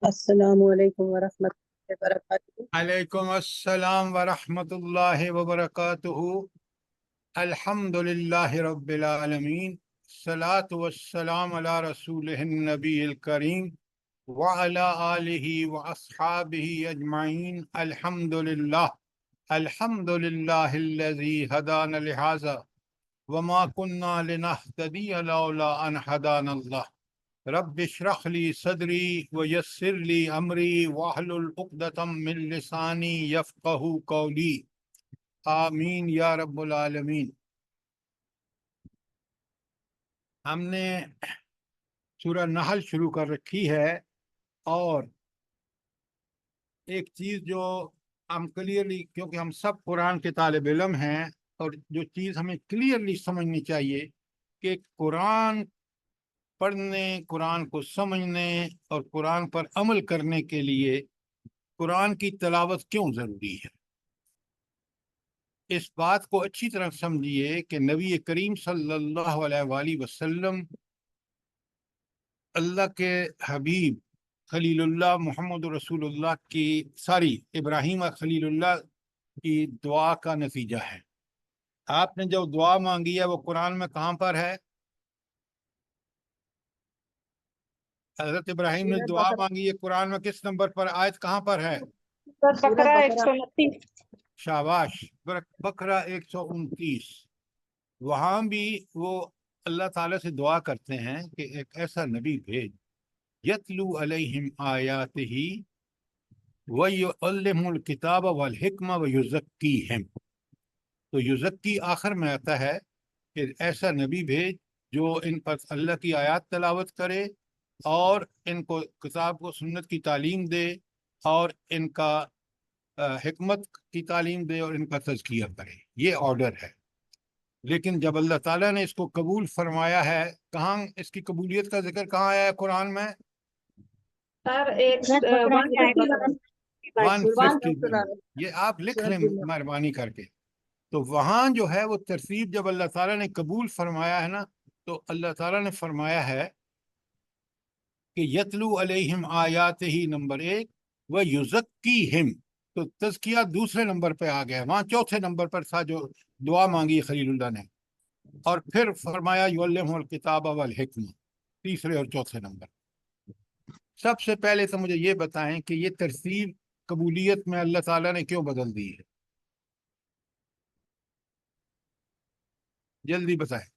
السلام علیکم ورحمۃ اللہ وبرکاتہ۔ علیکم السلام ورحمۃ اللہ وبرکاتہ۔ الحمد للہ رب العالمین، الصلاۃ والسلام علی رسولہ النبی الکریم وعلی آلہ واصحابہ اجمعین۔ الحمد للہ الذی ہدانا لہذا وما كنا لنهتدی لولا ان ہدانا اللہ۔ رب اشرح لی صدری ویسر لی امری واحلل عقدۃ من لسانی یفقہوا قولی، آمین یا رب العالمین۔ ہم نے سورہ نحل شروع کر رکھی ہے، اور ایک چیز جو ہم کلیئرلی، کیونکہ ہم سب قرآن کے طالب علم ہیں، اور جو چیز ہمیں کلیئرلی سمجھنی چاہیے کہ قرآن پڑھنے، قرآن کو سمجھنے اور قرآن پر عمل کرنے کے لیے قرآن کی تلاوت کیوں ضروری ہے۔ اس بات کو اچھی طرح سمجھیے کہ نبی کریم صلی اللہ علیہ وآلہ وسلم اللہ کے حبیب خلیل اللہ محمد رسول اللہ کی ابراہیم خلیل اللہ کی دعا کا نتیجہ ہے۔ آپ نے جو دعا مانگی ہے وہ قرآن میں کہاں پر ہے؟ حضرت ابراہیم نے دعا مانگی ہے، قرآن میں کس نمبر پر، آیت کہاں پر ہے؟ بقرہ 129۔ شاباش، بقرہ 129۔ وہاں بھی وہ اللہ تعالیٰ سے دعا کرتے ہیں کہ ایک ایسا نبی بھیج یتلو علیہم آیاتہ ویعلمہم الکتاب والحکمہ ویزکیہم۔ تو یزکی آخر میں آتا ہے کہ ایسا نبی بھیج جو ان پر اللہ کی آیات تلاوت کرے اور ان کو کتاب و سنت کی تعلیم دے، اور ان کا حکمت کی تعلیم دے، اور ان کا تزکیہ کرے۔ یہ آرڈر ہے۔ لیکن جب اللہ تعالیٰ نے اس کو قبول فرمایا ہے، کہاں اس کی قبولیت کا ذکر کہاں آیا ہے قرآن میں؟ سر 150۔ یہ آپ لکھ لیں مہربانی کر کے۔ تو وہاں جو ہے وہ ترتیب جب اللہ تعالیٰ نے قبول فرمایا ہے نا، تو اللہ تعالیٰ نے فرمایا ہے کہ یتلو علیہم آیات ہی نمبر 1 و یزکیہم، تو تزکیہ دوسرے نمبر پہ آ گیا، وہاں چوتھے نمبر پر تھا جو دعا مانگی خلیل اللہ نے، اور پھر فرمایا یعلمہم الکتاب والحکمہ تیسرے اور چوتھے نمبر۔ سب سے پہلے تو مجھے یہ بتائیں کہ یہ ترتیب قبولیت میں اللہ تعالیٰ نے کیوں بدل دی ہے؟ جلدی بتائیں۔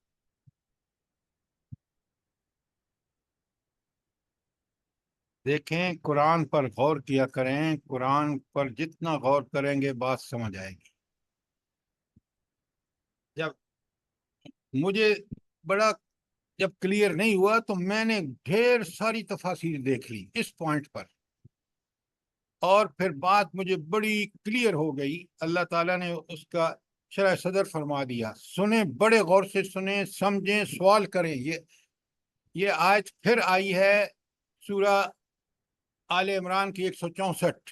دیکھیں، قرآن پر غور کیا کریں، قرآن پر جتنا غور کریں گے بات سمجھ آئے گی۔ جب مجھے جب کلیئر نہیں ہوا تو میں نے ڈھیر ساری تفاسیر دیکھ لی اس پوائنٹ پر، اور پھر بات مجھے بڑی کلیئر ہو گئی۔ اللہ تعالیٰ نے اس کا شرح صدر فرما دیا۔ سنیں، بڑے غور سے سنیں، سمجھیں، سوال کریں۔ یہ آیت پھر آئی ہے سورہ آل عمران کی 164،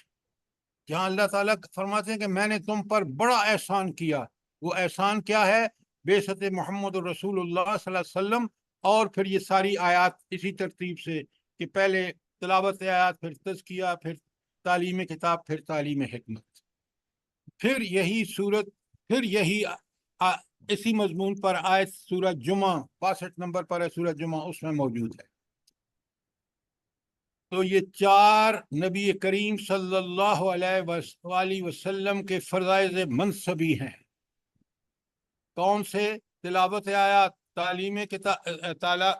جہاں اللہ تعالیٰ فرماتے ہیں کہ میں نے تم پر بڑا احسان کیا۔ وہ احسان کیا ہے؟ بعثت محمد رسول اللہ صلی اللہ علیہ وسلم، اور پھر یہ ساری آیات اسی ترتیب سے کہ پہلے تلاوت آیات، پھر تزکیہ، پھر تعلیم کتاب، پھر تعلیم حکمت، پھر یہی صورت، پھر یہی اسی مضمون پر آیت سورہ جمعہ 62 نمبر پر ہے، سورہ جمعہ، اس میں موجود ہے۔ تو یہ چار نبی کریم صلی اللہ علیہ وآلہ وسلم کے فرائض منصبی ہیں۔ کون سے؟ تلاوت آیات، تعلیم کتاب،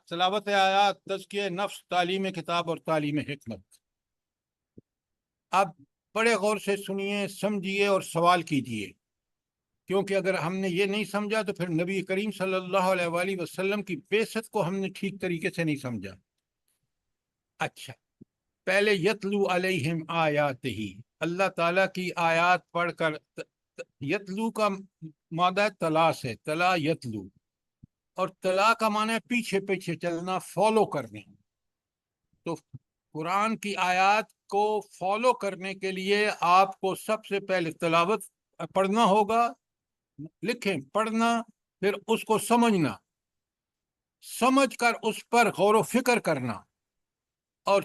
تلاوت آیات، تزکیہ نفس، تعلیم کتاب اور تعلیم حکمت۔ اب بڑے غور سے سنیے، سمجھیے اور سوال کیجیے، کیونکہ اگر ہم نے یہ نہیں سمجھا تو پھر نبی کریم صلی اللہ علیہ وآلہ وسلم کی بعثت کو ہم نے ٹھیک طریقے سے نہیں سمجھا۔ اچھا، پہلے یتلو علیہم آیات ہی، اللہ تعالیٰ کی آیات پڑھ کر، یتلو کا مادہ تلا سے، تلا یتلو، اور تلا کا معنی ہے پیچھے پیچھے چلنا، فالو کرنے۔ تو قرآن کی آیات کو فالو کرنے کے لیے آپ کو سب سے پہلے تلاوت پڑھنا ہوگا، لکھیں پڑھنا، پھر اس کو سمجھنا، سمجھ کر اس پر غور و فکر کرنا، اور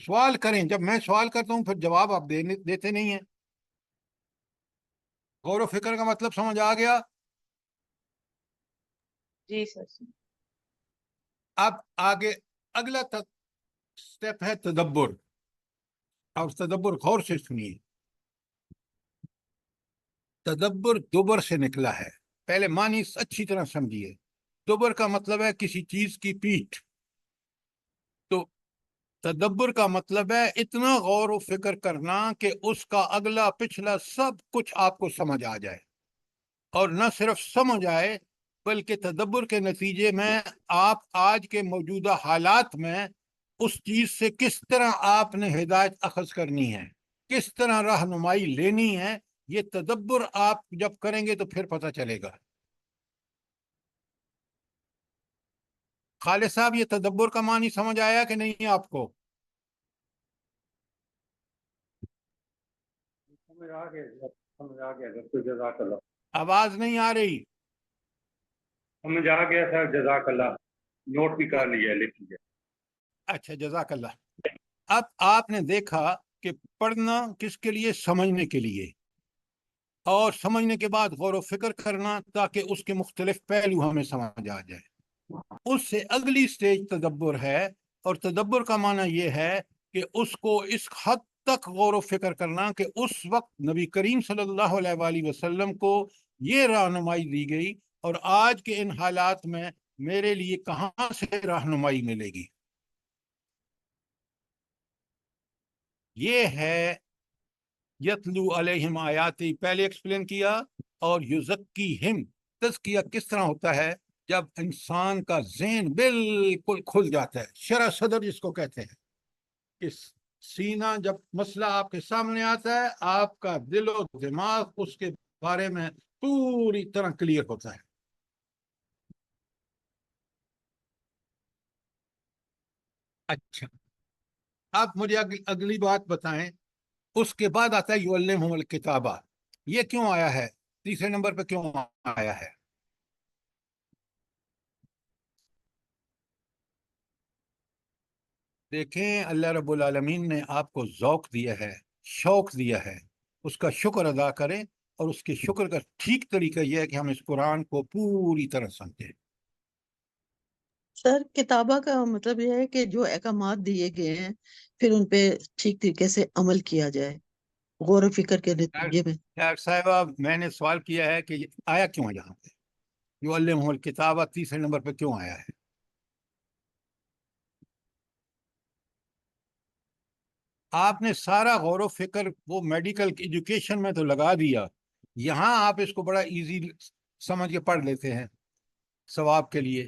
سوال کریں، جب میں سوال کرتا ہوں پھر جواب آپ دیتے نہیں ہیں. غور و فکر کا مطلب سمجھ آ گیا؟ جی سر. اب آگے اگلا سٹیپ ہے تدبر. اور تدبر غور سے سنیے. تدبر دبر سے نکلا ہے. پہلے معنی اچھی طرح سمجھیے. دبر کا مطلب ہے کسی چیز کی پیٹھ. تو تدبر کا مطلب ہے اتنا غور و فکر کرنا کہ اس کا اگلا پچھلا سب کچھ آپ کو سمجھ آ جائے. اور نہ صرف سمجھ آئے بلکہ تدبر کے نتیجے میں آپ آج کے موجودہ حالات میں اس چیز سے کس طرح آپ نے ہدایت اخذ کرنی ہے، کس طرح رہنمائی لینی ہے. یہ تدبر آپ جب کریں گے تو پھر پتہ چلے گا. خالد صاحب، یہ تدبر کا معنی سمجھ آیا کہ نہیں آپ کو؟ سمجھ آ گیا، سمجھ آ گیا سر. جزاک اللہ. آواز نہیں آ رہی. سمجھ آ گیا سر. جزاک اللہ. نوٹ بھی کر لیا، لکھ لیا. اچھا، جزاک اللہ. اب آپ نے دیکھا کہ پڑھنا کس کے لیے؟ سمجھنے کے لیے. اور سمجھنے کے بعد غور و فکر کرنا تاکہ اس کے مختلف پہلو ہمیں سمجھ آ جائے. اس سے اگلی سٹیج تدبر ہے. اور تدبر کا معنی یہ ہے کہ اس کو اس حد تک غور و فکر کرنا کہ اس وقت نبی کریم صلی اللہ علیہ وآلہ وسلم کو یہ رہنمائی دی گئی اور آج کے ان حالات میں میرے لیے کہاں سے رہنمائی ملے گی. یہ ہے یتلو علیہم آیاتی. پہلے ایکسپلین کیا. اور یزکیہم، تزکیہ کس طرح ہوتا ہے؟ جب انسان کا ذہن بالکل کھل جاتا ہے، شرح صدر جس کو کہتے ہیں. اس سینہ جب مسئلہ آپ کے سامنے آتا ہے، آپ کا دل و دماغ اس کے بارے میں پوری طرح کلیئر ہوتا ہے. اچھا، آپ مجھے اگلی بات بتائیں. اس کے بعد آتا ہے یعلمہم الکتابہ. یہ کیوں آیا ہے؟ تیسرے نمبر پہ کیوں آیا ہے؟ دیکھیں، اللہ رب العالمین نے آپ کو ذوق دیا ہے، شوق دیا ہے. اس کا شکر ادا کریں. اور اس کے شکر کا ٹھیک طریقہ یہ ہے کہ ہم اس قرآن کو پوری طرح سمجھیں. سر کتابہ کا مطلب یہ ہے کہ جو احکامات دیے گئے ہیں پھر ان پہ ٹھیک طریقے سے عمل کیا جائے غور و فکر کے نتیجے میں. خیر صاحبہ، میں نے سوال کیا ہے کہ یہ آیا کیوں ہے یہاں پہ؟ یعلمہم الکتابہ تیسرے نمبر پہ کیوں آیا ہے؟ آپ نے سارا غور و فکر وہ میڈیکل ایجوکیشن میں تو لگا دیا. یہاں آپ اس کو بڑا ایزی سمجھ کے پڑھ لیتے ہیں ثواب کے لیے.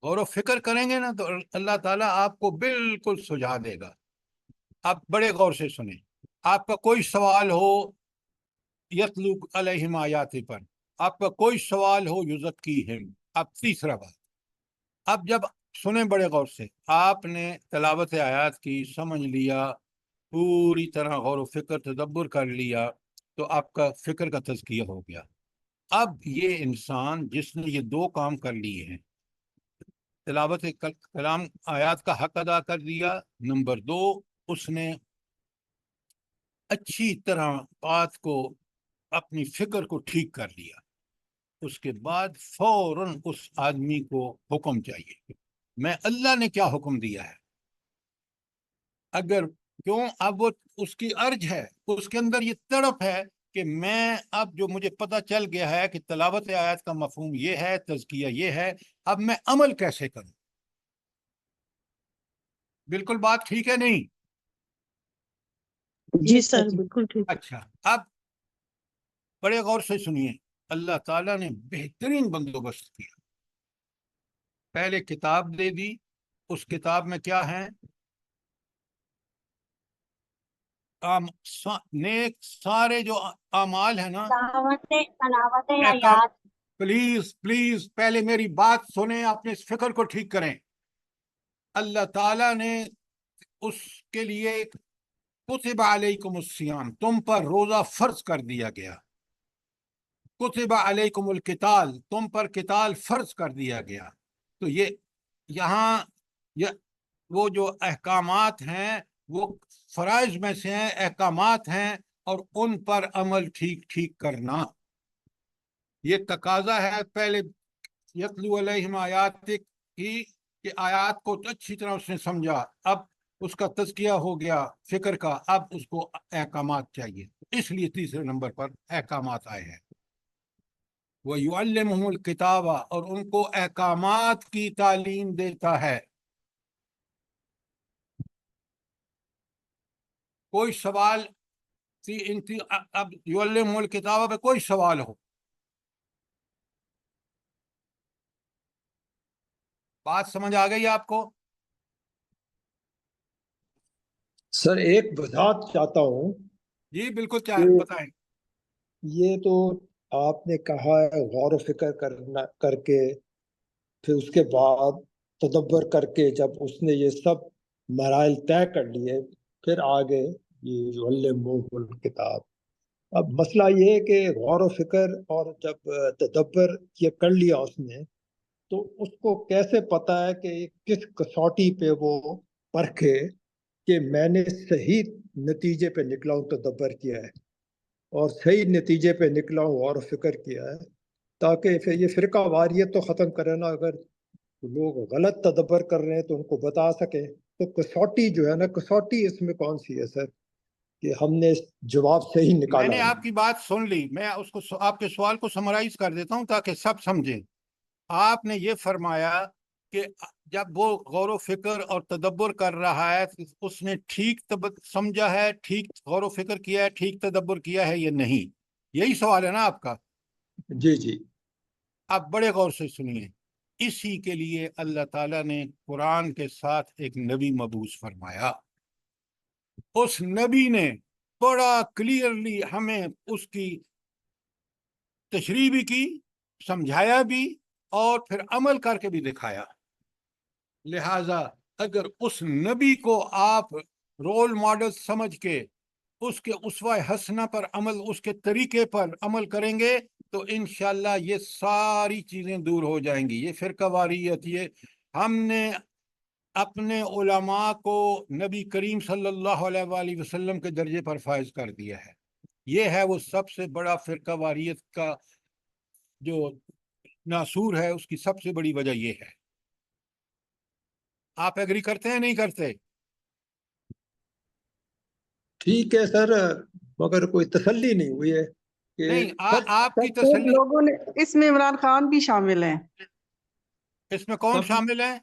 غور و فکر کریں گے نا تو اللہ تعالیٰ آپ کو بالکل سجھا دے گا. آپ بڑے غور سے سنیں. آپ کا کوئی سوال ہو یتلو علیہم آیات پر، آپ کا کوئی سوال ہو یزکیہم. اب تیسرا بات، اب جب سنیں بڑے غور سے، آپ نے تلاوت آیات کی، سمجھ لیا، پوری طرح غور و فکر تدبر کر لیا، تو آپ کا فکر کا تزکیہ ہو گیا. اب یہ انسان جس نے یہ دو کام کر لیے ہیں، تلاوت کلام آیات کا حق ادا کر دیا، نمبر دو اس نے اچھی طرح بات کو، اپنی فکر کو ٹھیک کر لیا، اس کے بعد فوراً اس آدمی کو حکم چاہیے. میں اللہ نے کیا حکم دیا ہے؟ اگر کیوں اب وہ اس کی ارج ہے، اس کے اندر یہ تڑپ ہے کہ میں اب جو مجھے پتہ چل گیا ہے کہ تلاوت آیات کا مفہوم یہ ہے، تزکیہ یہ ہے، اب میں عمل کیسے کروں؟ بالکل بات ٹھیک ہے نہیں؟ جی سر بالکل ٹھیک. اچھا، اب بڑے غور سے سنیے. اللہ تعالیٰ نے بہترین بندوبست کیا. پہلے کتاب دے دی. اس کتاب میں کیا ہے؟ نیک سارے جو اعمال ہیں نا. تلاوت آیات. پلیز پلیز پہلے میری بات سنیں، اپنے اس فکر کو ٹھیک کریں. اللہ تعالیٰ نے اس کے لیے کتب علیکم الصیام، تم پر روزہ فرض کر دیا گیا. کتب علیکم القتال، تم پر قتال فرض کر دیا گیا. تو یہ یہاں وہ جو احکامات ہیں وہ فرائض میں سے ہیں، احکامات ہیں، اور ان پر عمل ٹھیک ٹھیک کرنا یہ تقاضا ہے۔ پہلے یتلو علیہم آیاتک کی کہ آیات کو تو اچھی طرح اس نے سمجھا، اب اس کا تزکیہ ہو گیا فکر کا، اب اس کو احکامات چاہیے، اس لیے تیسرے نمبر پر احکامات آئے ہیں۔ وَيُعَلِّمُهُمُ الْكِتَابَ، اور ان کو احکامات کی تعلیم دیتا ہے۔ کوئی سوال اب یعلمہ الکتاب پہ کوئی سوال ہو، بات سمجھ آ گئی آپ کو؟ سر ایک وضاحت چاہتا ہوں جی بالکل، کہ بتائیں۔ یہ تو آپ نے کہا ہے غور و فکر کر کے پھر اس کے بعد تدبر کر کے جب اس نے یہ سب مراحل طے کر لیے پھر آگے یہ یعلمہ الکتاب۔ اب مسئلہ یہ ہے کہ غور و فکر اور جب تدبر یہ کر لیا اس نے تو اس کو کیسے پتا ہے کہ کس کسوٹی پہ وہ پرکھے کہ میں نے صحیح نتیجے پہ نکلا ہوں، تدبر کیا ہے اور صحیح نتیجے پہ نکلا ہوں، غور و فکر کیا ہے، تاکہ پھر یہ فرقہ واریت تو ختم کرے نا۔ اگر لوگ غلط تدبر کر رہے ہیں تو ان کو بتا سکیں۔ تو کسوٹی جو ہے نا، کسوٹی اس میں کون سی ہے سر کہ ہم نے جواب صحیح میں نکالا نے ہے؟ آپ کی بات سن لی، میں اس کو آپ کے سوال کو سمرائز کر دیتا ہوں تاکہ سب سمجھیں۔ آپ نے یہ فرمایا کہ جب وہ غور و فکر اور تدبر کر رہا ہے اس نے ٹھیک سمجھا ہے، ٹھیک غور و فکر کیا ہے، ٹھیک تدبر کیا ہے یا نہیں، یہی سوال ہے نا آپ کا؟ جی جی۔ آپ بڑے غور سے سنیے، اسی کے لیے اللہ تعالیٰ نے قرآن کے ساتھ ایک نبی مبعوث فرمایا۔ اس نبی نے بڑا کلیئرلی ہمیں اس کی تشریح بھی کی، سمجھایا بھی، اور پھر عمل کر کے بھی دکھایا۔ لہٰذا اگر اس نبی کو آپ رول ماڈل سمجھ کے اس کے اسوہ حسنہ پر عمل، اس کے طریقے پر عمل کریں گے تو انشاءاللہ یہ ساری چیزیں دور ہو جائیں گی۔ یہ فرقہ واریت، یہ ہم نے اپنے علماء کو نبی کریم صلی اللہ علیہ وآلہ وسلم کے درجے پر فائز کر دیا ہے۔ یہ ہے وہ سب سے بڑا فرقہ واریت کا جو ناصور ہے، اس کی سب سے بڑی وجہ یہ ہے۔ آپ ایگری کرتے ہیں نہیں کرتے؟ ٹھیک ہے سر، مگر کوئی تسلی نہیں ہوئی ہے کہ نہیں، سب آپ کی سب تسلی لوگوں نے اس میں عمران خان بھی شامل ہیں۔ اس میں کون سب شامل ہے؟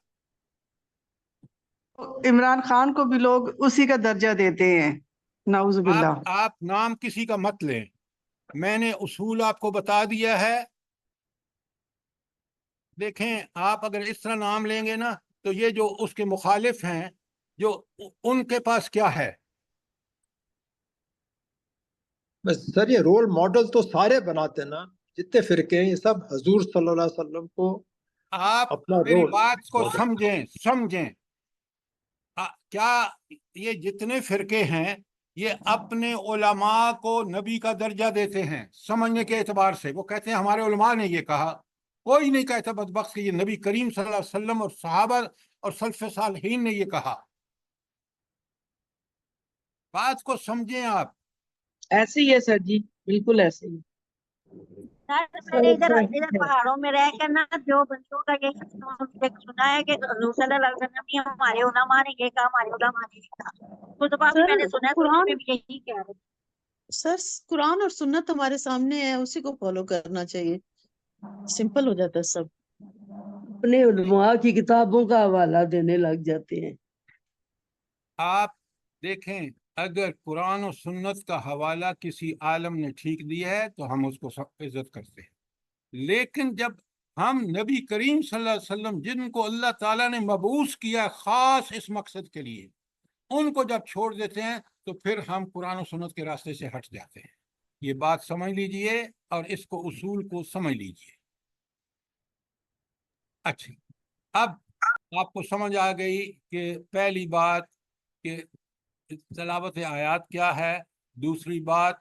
عمران خان کو بھی لوگ اسی کا درجہ دیتے ہیں، نعوذ باللہ۔ آپ نام کسی کا مت لیں، میں نے اصول آپ کو بتا دیا ہے۔ دیکھیں، آپ اگر اس طرح نام لیں گے نا تو یہ جو اس کے مخالف ہیں، جو ان کے پاس کیا ہے؟ بس سر یہ رول ماڈل تو سارے بناتے ہیں نا، جتنے فرقے ہیں یہ سب حضور صلی اللہ علیہ وسلم کو آپ اپنا میری رول بات کو ماڈل۔ سمجھیں۔ کیا یہ جتنے فرقے ہیں یہ اپنے علماء کو نبی کا درجہ دیتے ہیں سمجھنے کے اعتبار سے؟ وہ کہتے ہیں ہمارے علماء نے یہ کہا۔ کوئی نہیں کہتا بدبخت کہ یہ نبی کریم صلی اللہ علیہ وسلم اور صحابہ اور سلف صالحین نے یہ کہا۔ بات کو سمجھیں آپ۔ ایسے ہی ہے سر جی، بالکل ایسے ہی۔ میں نے ادھر پہاڑوں میں رہ کر نا جو بندوں کا یہ سنا ہے کہ حضور صلی اللہ علیہ وسلم نے ہمارے علماء نے یہ کہا، ہمارے علماء نے یہ کہا، خطبہ بھی میں نے سنا ہے، خطبے میں بھی یہی کہہ رہے ہیں۔ سر قرآن اور سنت ہمارے سامنے ہے، اسی کو فالو کرنا چاہیے، سمپل ہو جاتا ہے سب۔ اپنے علماء کی کتابوں کا حوالہ دینے لگ جاتے ہیں۔ آپ دیکھیں، اگر قرآن و سنت کا حوالہ کسی عالم نے ٹھیک دیا ہے تو ہم اس کو سب عزت کرتے ہیں، لیکن جب ہم نبی کریم صلی اللہ علیہ وسلم جن کو اللہ تعالیٰ نے مبعوث کیا خاص اس مقصد کے لیے، ان کو جب چھوڑ دیتے ہیں تو پھر ہم قرآن و سنت کے راستے سے ہٹ جاتے ہیں۔ یہ بات سمجھ لیجئے اور اس کو اصول کو سمجھ لیجئے۔ اچھا، اب آپ کو سمجھ آ گئی کہ پہلی بات کہ تلاوت آیات کیا ہے، دوسری بات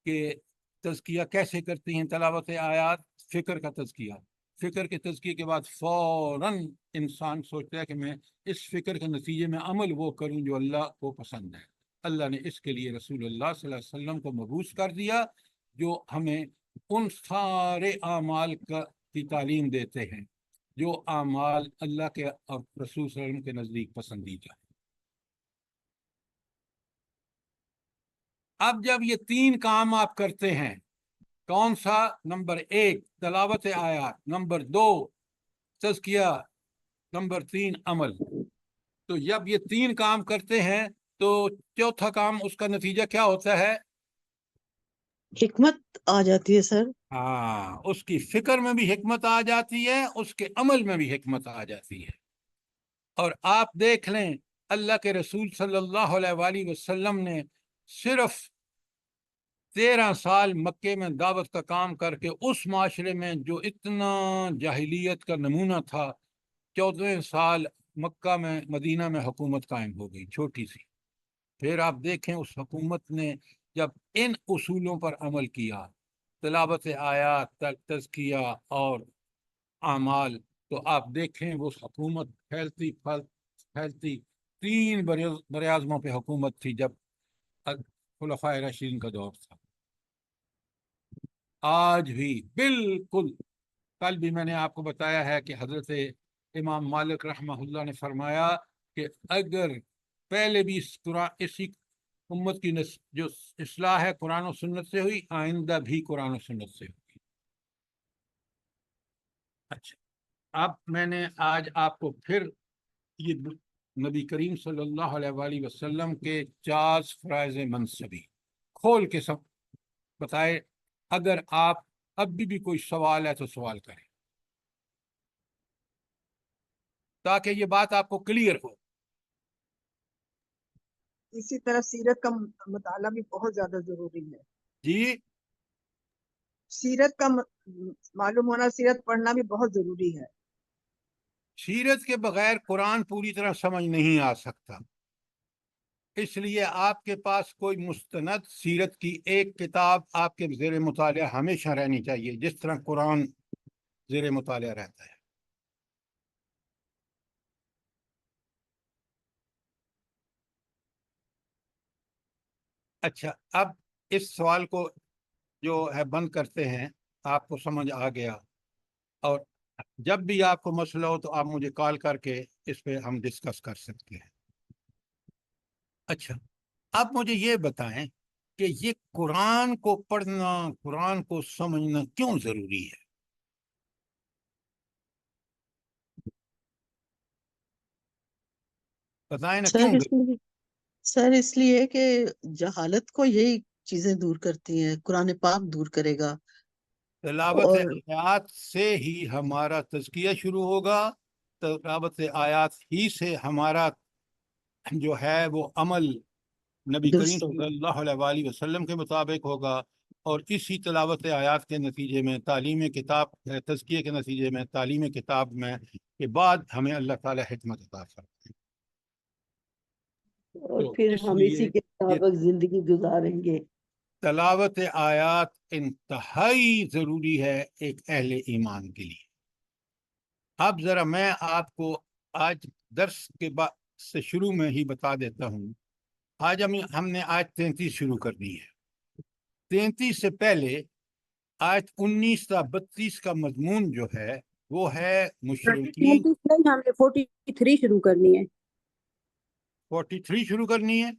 کہ تزکیہ کیسے کرتی ہیں تلاوت آیات، فکر کا تزکیہ، فکر کے تزکیے کے بعد فوراً انسان سوچتا ہے کہ میں اس فکر کے نتیجے میں عمل وہ کروں جو اللہ کو پسند ہے۔ اللہ نے اس کے لیے رسول اللہ صلی اللہ علیہ وسلم کو مبعوث کر دیا جو ہمیں ان سارے اعمال کی تعلیم دیتے ہیں جو اعمال اللہ کے اور رسول صلی اللہ علیہ وسلم کے نزدیک پسندیدہ ہے۔ اب جب یہ تین کام آپ کرتے ہیں، کون سا؟ نمبر 1 تلاوت آیات، نمبر 2 تزکیہ، نمبر 3 عمل۔ تو جب یہ تین کام کرتے ہیں تو چوتھا کام اس کا نتیجہ کیا ہوتا ہے؟ حکمت آ جاتی ہے سر۔ ہاں، اس کی فکر میں بھی حکمت آ جاتی ہے، اس کے عمل میں بھی حکمت آ جاتی ہے۔ اور آپ دیکھ لیں اللہ کے رسول صلی اللہ علیہ وآلہ وسلم نے صرف 13 سال مکے میں دعوت کا کام کر کے اس معاشرے میں جو اتنا جاہلیت کا نمونہ تھا، 14 سال مکہ میں مدینہ میں حکومت قائم ہو گئی، چھوٹی سی۔ پھر آپ دیکھیں اس حکومت نے جب ان اصولوں پر عمل کیا، تلاوت آیات، تزکیہ اور اعمال، تو آپ دیکھیں وہ حکومت پھیلتی 3 براعظموں پہ حکومت تھی جب خلفائے راشدین کا دور تھا۔ آج بھی بالکل، کل بھی میں نے آپ کو بتایا ہے کہ حضرت امام مالک رحمہ اللہ نے فرمایا کہ اگر پہلے بھی اسی امت کی جو اصلاح ہے قرآن و سنت سے ہوئی، آئندہ بھی قرآن و سنت سے ہوگی۔ اچھا، اب میں نے آج آپ کو پھر یہ نبی کریم صلی اللہ علیہ وآلہ وسلم کے 4 فرائض منصبی کھول کے سب بتائے۔ اگر آپ اب بھی کوئی سوال ہے تو سوال کریں تاکہ یہ بات آپ کو کلیئر ہو۔ اسی طرح سیرت کا مطالعہ بھی بہت زیادہ ضروری ہے۔ جی، سیرت کا معلوم ہونا، سیرت پڑھنا بھی بہت ضروری ہے۔ سیرت کے بغیر قرآن پوری طرح سمجھ نہیں آ سکتا، اس لیے آپ کے پاس کوئی مستند سیرت کی ایک کتاب آپ کے زیر مطالعہ ہمیشہ رہنی چاہیے، جس طرح قرآن زیر مطالعہ رہتا ہے۔ اچھا، اب اس سوال کو جو ہے بند کرتے ہیں، آپ کو سمجھ آ گیا، اور جب بھی آپ کو مسئلہ ہو تو آپ مجھے کال کر کے اس پہ ہم ڈسکس کر سکتے ہیں۔ اچھا، اب مجھے یہ بتائیں کہ یہ قرآن کو پڑھنا، قرآن کو سمجھنا کیوں ضروری ہے؟ بتائیں نا کیوں ضروری؟ سر اس لیے کہ جہالت کو یہی چیزیں دور کرتی ہیں، قرآن پاک دور کرے گا۔ تلاوت اور آیات سے ہی ہمارا تزکیہ شروع ہوگا، تلاوت آیات ہی سے ہمارا جو ہے وہ عمل نبی کریم درست صلی ہوگا۔ اللہ علیہ وآلہ وسلم کے مطابق ہوگا، اور اسی تلاوت آیات کے نتیجے میں تعلیم کتاب، تزکیے کے نتیجے میں تعلیم کتاب میں کے بعد ہمیں اللہ تعالی حکمت عطا فرمائے۔ اور تو پھر اس ہم لیے اسی کے یہ مطابق زندگی گزاریں گے۔ تلاوت آیات انتہائی ضروری ہے ایک اہل ایمان کے لیے۔ اب ذرا میں آپ کو آج درس کے بعد سے شروع میں ہی بتا دیتا ہوں۔ آج ہم نے آیت 33 شروع کر دی ہے۔ 33 سے پہلے آیت 19 تا 32 کا مضمون جو ہے وہ ہے مشرکین۔ 33 نہیں، ہم نے 43 شروع کرنی ہے۔ 43 شروع کرنی ہے،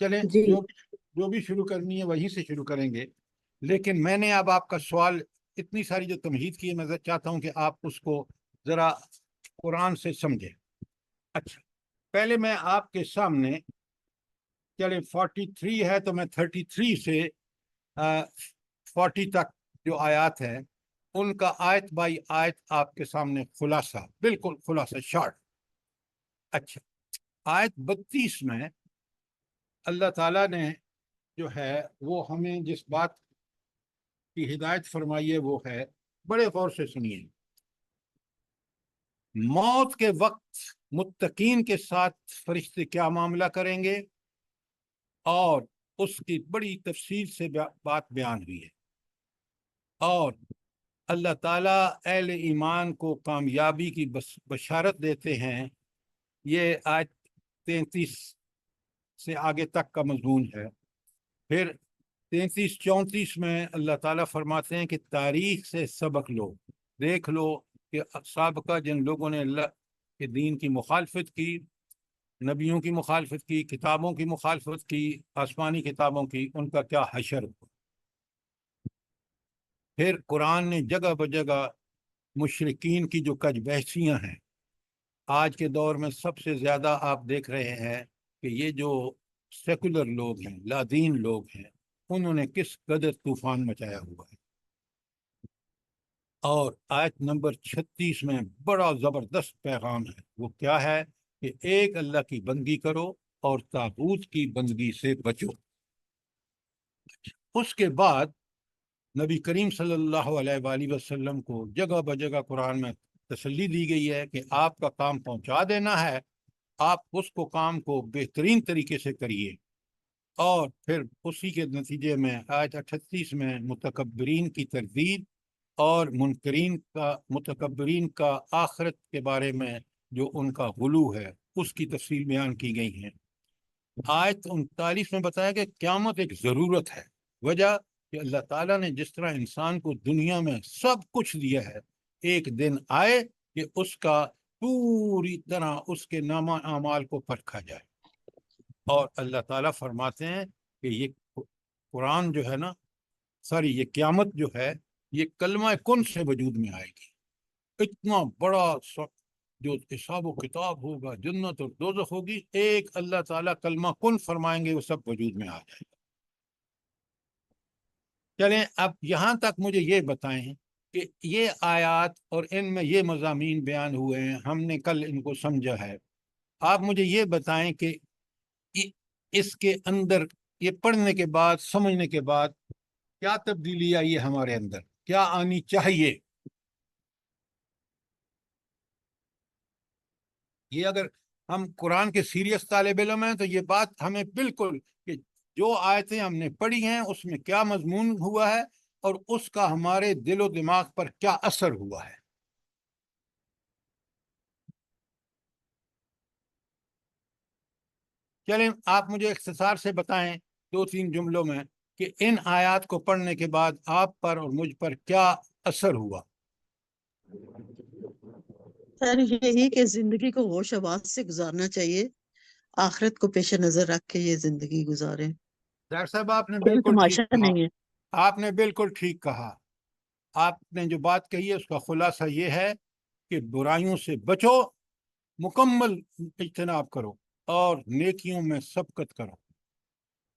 چلیں جی جو بھی شروع کرنی ہے وہیں سے شروع کریں گے۔ لیکن میں نے اب آپ کا سوال، اتنی ساری جو تمہید کی ہے، میں چاہتا ہوں کہ آپ اس کو ذرا قرآن سے سمجھیں۔ اچھا، پہلے میں آپ کے سامنے، چلیں 43 ہے تو میں 33 سے 40 تک جو آیات ہیں ان کا آیت بائی آیت آپ کے سامنے خلاصہ، بالکل خلاصہ، شارٹ۔ اچھا، آیت 32 میں اللہ تعالیٰ نے جو ہے وہ ہمیں جس بات کی ہدایت فرمائی ہے وہ ہے، بڑے غور سے سنیے۔ موت کے وقت متقین کے ساتھ فرشتے کیا معاملہ کریں گے، اور اس کی بڑی تفصیل سے بات بیان ہوئی ہے۔ اور اللہ تعالیٰ اہل ایمان کو کامیابی کی بشارت دیتے ہیں. یہ آیت 33 سے آگے تک کا مضمون ہے. پھر 33-34 میں اللہ تعالیٰ فرماتے ہیں کہ تاریخ سے سبق لو. دیکھ لو کہ سابقہ جن لوگوں نے اللہ کے دین کی مخالفت کی، نبیوں کی مخالفت کی، کتابوں کی مخالفت کی، آسمانی کتابوں کی، ان کا کیا حشر ہوا. پھر قرآن نے جگہ بجگہ مشرکین کی جو کج بحثیاں ہیں، آج کے دور میں سب سے زیادہ آپ دیکھ رہے ہیں کہ یہ جو سیکولر لوگ ہیں، لا دین لوگ ہیں، انہوں نے کس قدر طوفان مچایا ہوا ہے. اور آیت نمبر 36 میں بڑا زبردست پیغام ہے. وہ کیا ہے؟ کہ ایک اللہ کی بندگی کرو اور طاغوت کی بندگی سے بچو. اس کے بعد نبی کریم صلی اللہ علیہ وآلہ وسلم کو جگہ بجگہ قرآن میں تسلی دی گئی ہے کہ آپ کا کام پہنچا دینا ہے، آپ اس کو کام کو بہترین طریقے سے کریے. اور پھر اسی کے نتیجے میں آیت 38 میں متکبرین کی تردید اور متکبرین کا آخرت کے بارے میں جو ان کا غلو ہے اس کی تفصیل بیان کی گئی ہیں. آیت 39 میں بتایا کہ قیامت ایک ضرورت ہے. وجہ کہ اللہ تعالیٰ نے جس طرح انسان کو دنیا میں سب کچھ دیا ہے، ایک دن آئے کہ اس کا پوری طرح اس کے نامہ اعمال کو پرکھا جائے. اور اللہ تعالیٰ فرماتے ہیں کہ یہ قرآن جو ہے نا، یہ قیامت جو ہے، یہ کلمہ کن سے وجود میں آئے گی. اتنا بڑا جو حساب و کتاب ہوگا، جنت اور دوزخ ہوگی، ایک اللہ تعالیٰ کلمہ کن فرمائیں گے، وہ سب وجود میں آ جائے گا. چلیں اب یہاں تک مجھے یہ بتائیں کہ یہ آیات اور ان میں یہ مضامین بیان ہوئے ہیں، ہم نے کل ان کو سمجھا ہے. آپ مجھے یہ بتائیں کہ اس کے اندر یہ پڑھنے کے بعد، سمجھنے کے بعد کیا تبدیلی آئی ہے ہمارے اندر، کیا آنی چاہیے. یہ اگر ہم قرآن کے سیریس طالب علم ہیں تو یہ بات ہمیں بالکل کہ جو آیتیں ہم نے پڑھی ہیں اس میں کیا مضمون ہوا ہے اور اس کا ہمارے دل و دماغ پر کیا اثر ہوا ہے. چلیں آپ مجھے اختصار سے بتائیں 2-3 جملوں میں کہ ان آیات کو پڑھنے کے بعد آپ پر اور مجھ پر کیا اثر ہوا. سر یہی کہ زندگی کو ہوش آواز سے گزارنا چاہیے، آخرت کو پیش نظر رکھ کے یہ زندگی گزاریں. ڈاکٹر صاحب آپ نے کھیل بالکل تماشا ٹھیک کہا. نہیں ہے. آپ نے بالکل ٹھیک کہا. آپ نے جو بات کہی ہے اس کا خلاصہ یہ ہے کہ برائیوں سے بچو، مکمل اجتناب کرو اور نیکیوں میں سبقت کرو.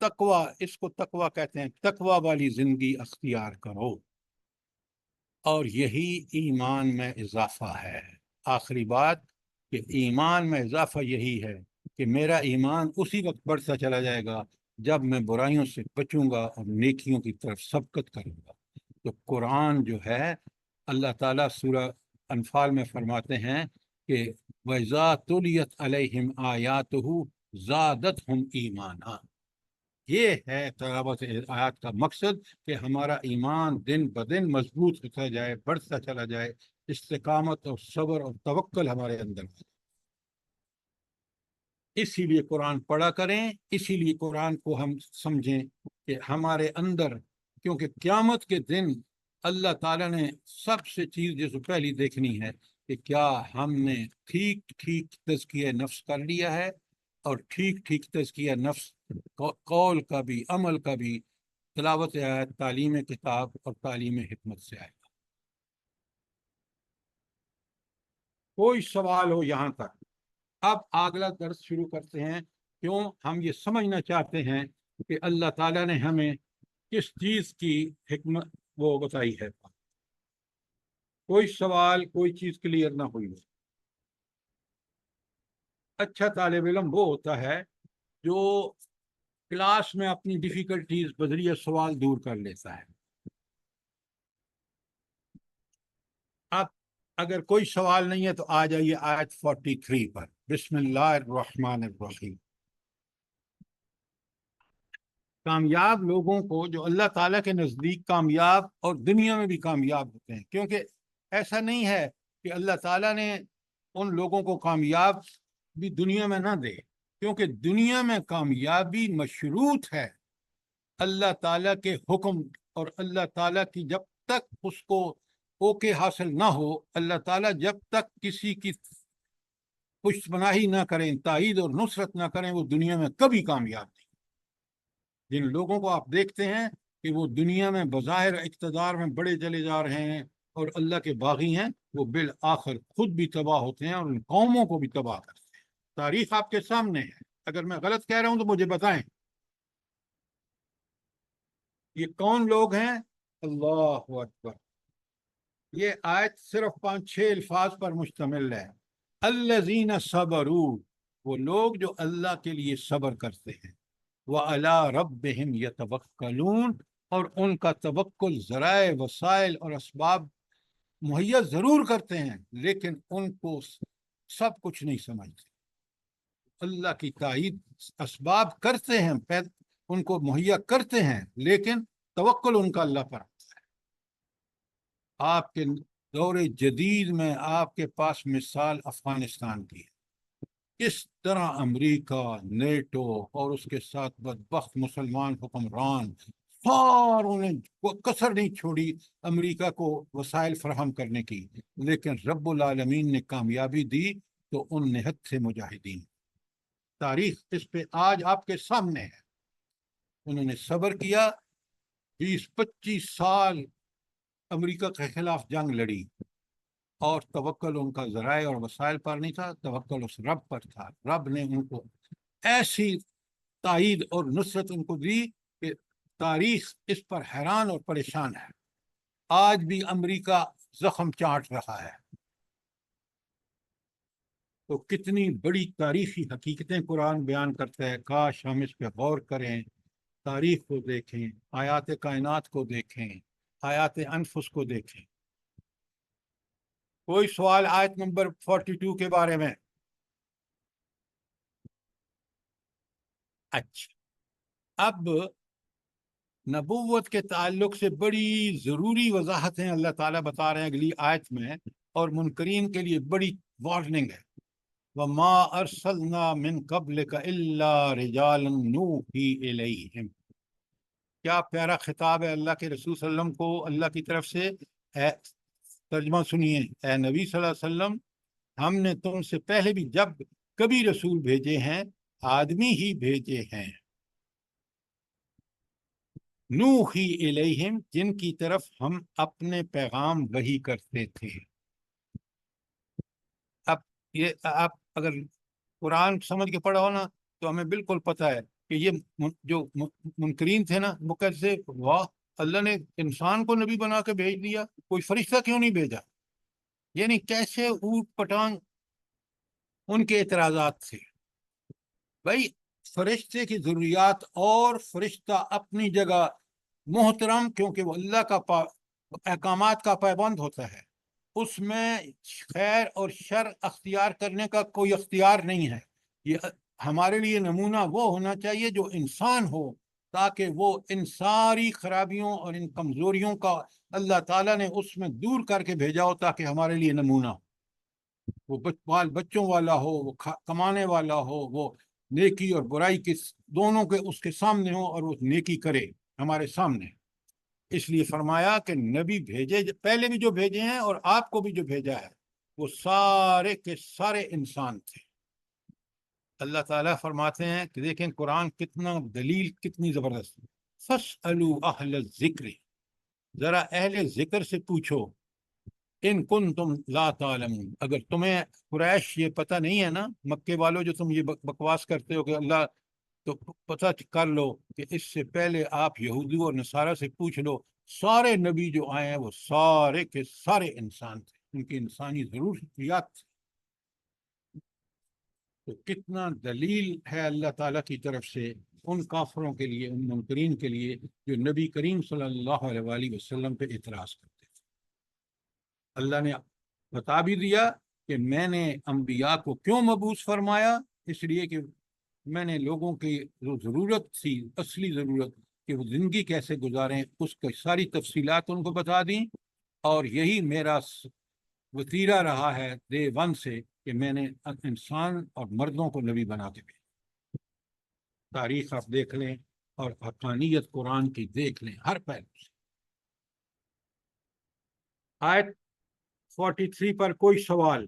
تقوی، اس کو تقوی کہتے ہیں، تقوی والی زندگی اختیار کرو، اور یہی ایمان میں اضافہ ہے. آخری بات کہ ایمان میں اضافہ یہی ہے کہ میرا ایمان اسی وقت بڑھتا چلا جائے گا جب میں برائیوں سے بچوں گا اور نیکیوں کی طرف سبقت کروں گا. تو قرآن جو ہے، اللہ تعالیٰ سورہ انفال میں فرماتے ہیں کہ وَإِذَا تُلِيَتْ عَلَيْهِمْ آيَاتُهُ زَادَتْهُمْ ایمانا. یہ ہے تلاوت آیات کا مقصد کہ ہمارا ایمان دن بدن مضبوط ہوتا جائے، بڑھتا چلا جائے، استقامت اور صبر اور توکل ہمارے اندر. اسی لیے قرآن پڑھا کریں، اسی لیے قرآن کو ہم سمجھیں کہ ہمارے اندر، کیونکہ قیامت کے دن اللہ تعالیٰ نے سب سے چیز جو پہلی دیکھنی ہے کہ کیا ہم نے ٹھیک ٹھیک تزکیہ نفس کر لیا ہے، اور ٹھیک ٹھیک تزکیہ نفس قول کا بھی، عمل کا بھی، تلاوت آیات، تعلیم کتاب اور تعلیم حکمت سے آئے گا. کوئی سوال ہو یہاں تک؟ اب اگلا درس شروع کرتے ہیں. کیوں؟ ہم یہ سمجھنا چاہتے ہیں کہ اللہ تعالیٰ نے ہمیں کس چیز کی حکمت وہ بتائی ہے. کوئی سوال، کوئی چیز کلیئر نہ ہوئی ہو. اچھا طالب علم وہ ہوتا ہے جو کلاس میں اپنی ڈیفیکلٹیز بذریعہ سوال دور کر لیتا ہے. اب اگر کوئی سوال نہیں ہے تو آ جائیے آیت 43 پر. بسم اللہ الرحمن الرحیم. کامیاب لوگوں کو جو اللہ تعالیٰ کے نزدیک کامیاب اور دنیا میں بھی کامیاب ہوتے ہیں، کیونکہ ایسا نہیں ہے کہ اللہ تعالیٰ نے ان لوگوں کو کامیاب بھی دنیا میں نہ دے، کیونکہ دنیا میں کامیابی مشروط ہے اللہ تعالیٰ کے حکم، اور اللہ تعالیٰ کی جب تک اس کو اوکے حاصل نہ ہو، اللہ تعالیٰ جب تک کسی کی پشت پناہی نہ کریں، تائید اور نصرت نہ کریں، وہ دنیا میں کبھی کامیاب نہیں۔ جن لوگوں کو آپ دیکھتے ہیں کہ وہ دنیا میں بظاہر اقتدار میں بڑے چلے جا رہے ہیں اور اللہ کے باغی ہیں، وہ بالآخر خود بھی تباہ ہوتے ہیں اور ان قوموں کو بھی تباہ کرتے ہیں۔ تاریخ آپ کے سامنے ہے، اگر میں غلط کہہ رہا ہوں تو مجھے بتائیں۔ یہ کون لوگ ہیں؟ اللہ اکبر۔ یہ آیت صرف 5-6 الفاظ پر مشتمل ہے۔ الذین صبروا، وہ لوگ جو اللہ کے لیے صبر کرتے ہیں، وعلی ربہم یتوکلون، اور ان کا توکل ذرائع، وسائل اور اسباب مہیا ضرور کرتے ہیں، لیکن ان کو سب کچھ نہیں سمجھتے۔ اللہ کی تائید اسباب کرتے ہیں، ان کو مہیا کرتے ہیں، لیکن توکل ان کا اللہ پر ہوتا ہے۔ آپ کے دور جدید میں آپ کے پاس مثال افغانستان کی ہے، کس طرح امریکہ، نیٹو اور اس کے ساتھ بدبخت مسلمان حکمران ساروں نے کسر نہیں چھوڑی امریکہ کو وسائل فراہم کرنے کی، لیکن رب العالمین نے کامیابی دی تو ان نہت سے مجاہدین۔ تاریخ اس پہ آج آپ کے سامنے ہے۔ انہوں نے صبر کیا، 20-25 سال امریکہ کے خلاف جنگ لڑی، اور توکل ان کا ذرائع اور وسائل پر نہیں تھا، توکل اس رب پر تھا۔ رب نے ان کو ایسی تائید اور نصرت ان کو دی کہ تاریخ اس پر حیران اور پریشان ہے۔ آج بھی امریکہ زخم چاٹ رہا ہے۔ تو کتنی بڑی تاریخی حقیقتیں قرآن بیان کرتا ہے، کاش ہم اس پہ غور کریں، تاریخ کو دیکھیں، آیات کائنات کو دیکھیں، آیات انفس کو دیکھیں۔ کوئی سوال آیت نمبر 42 کے بارے میں؟ اچھا، اب نبوت کے تعلق سے بڑی ضروری وضاحتیں اللہ تعالیٰ بتا رہے ہیں اگلی آیت میں، اور منکرین کے لیے بڑی وارننگ ہے۔ وَمَا أَرْسَلْنَا مِن قَبْلِكَ إِلَّا رِجَالًا نُوحِي إِلَيْهِمْ۔ کیا پیارا خطاب ہے اللہ کے رسول صلی اللہ علیہ وسلم کو اللہ کی طرف سے۔ ترجمہ سنیے، اے نبی صلی اللہ علیہ وسلم، ہم نے تم سے پہلے بھی جب کبھی رسول بھیجے ہیں، آدمی ہی بھیجے ہیں، نوحی الیہم، جن کی طرف ہم اپنے پیغام وحی کرتے تھے۔ اب یہ آپ اگر قرآن سمجھ کے پڑھا ہو نا تو ہمیں بالکل پتہ ہے کہ یہ جو منکرین تھے نا، وہ کیسے، واہ اللہ نے انسان کو نبی بنا کے بھیج دیا، کوئی فرشتہ کیوں نہیں بھیجا؟ یعنی کیسے اوٹ پٹانگ ان کے اعتراضات تھے۔ بھائی فرشتے کی ضروریات اور فرشتہ اپنی جگہ محترم، کیونکہ وہ اللہ کا احکامات کا پابند ہوتا ہے، اس میں خیر اور شر اختیار کرنے کا کوئی اختیار نہیں ہے۔ یہ ہمارے لیے نمونہ وہ ہونا چاہیے جو انسان ہو، تاکہ وہ ان ساری خرابیوں اور ان کمزوریوں کا اللہ تعالیٰ نے اس میں دور کر کے بھیجا ہو، تاکہ ہمارے لیے نمونہ ہو۔ وہ بچوں والا ہو، وہ کمانے والا ہو، وہ نیکی اور برائی کے دونوں کے اس کے سامنے ہو، اور وہ نیکی کرے ہمارے سامنے۔ اس لیے فرمایا کہ نبی بھیجے، پہلے بھی جو بھیجے ہیں اور آپ کو بھی جو بھیجا ہے، وہ سارے کے سارے انسان تھے۔ اللہ تعالیٰ فرماتے ہیں کہ دیکھیں قرآن کتنا دلیل، کتنی زبردست۔ فَاسْأَلُوا أَهْلَ الذِّكْرِ، ذرا اہل ذکر سے پوچھو، ان کنتم لا تعلمون، اگر تمہیں قریش یہ پتہ نہیں ہے نا، مکے والوں جو تم یہ بکواس کرتے ہو کہ اللہ، تو پتہ کر لو کہ اس سے پہلے آپ یہودی اور نصارہ سے پوچھ لو، سارے نبی جو آئے ہیں وہ سارے کے سارے انسان تھے، ان کی انسانی ضروریات تھی۔ تو کتنا دلیل ہے اللہ تعالیٰ کی طرف سے ان کافروں کے لیے، ان منکرین کے لیے جو نبی کریم صلی اللہ علیہ وآلہ وسلم پہ اعتراض کرتے تھے۔ اللہ نے بتا بھی دیا کہ میں نے انبیاء کو کیوں مبعوث فرمایا، اس لیے کہ میں نے لوگوں کی جو ضرورت تھی، اصلی ضرورت کہ وہ زندگی کیسے گزاریں، اس کی ساری تفصیلات ان کو بتا دیں، اور یہی میرا وتیرہ رہا ہے ڈے ون سے کہ میں نے انسان اور مردوں کو نبی بنا کے بھیجا۔ تاریخ آپ دیکھ لیں اور حقانیت قرآن کی دیکھ لیں ہر پہلو سے۔ آیت 43 پر کوئی سوال؟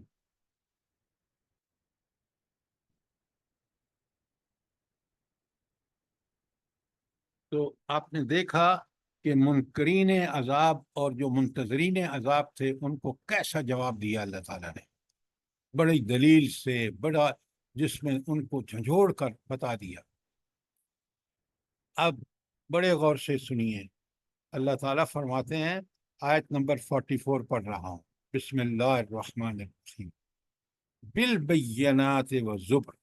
تو آپ نے دیکھا کہ منکرین عذاب اور جو منتظرین عذاب تھے ان کو کیسا جواب دیا اللہ تعالیٰ نے، بڑی دلیل سے، بڑا جس میں ان کو جھنجھوڑ کر بتا دیا۔ اب بڑے غور سے سنیے، اللہ تعالیٰ فرماتے ہیں، آیت نمبر 44 پڑھ رہا ہوں، بسم اللہ الرحمن الرحیم، بالبینات والزبر۔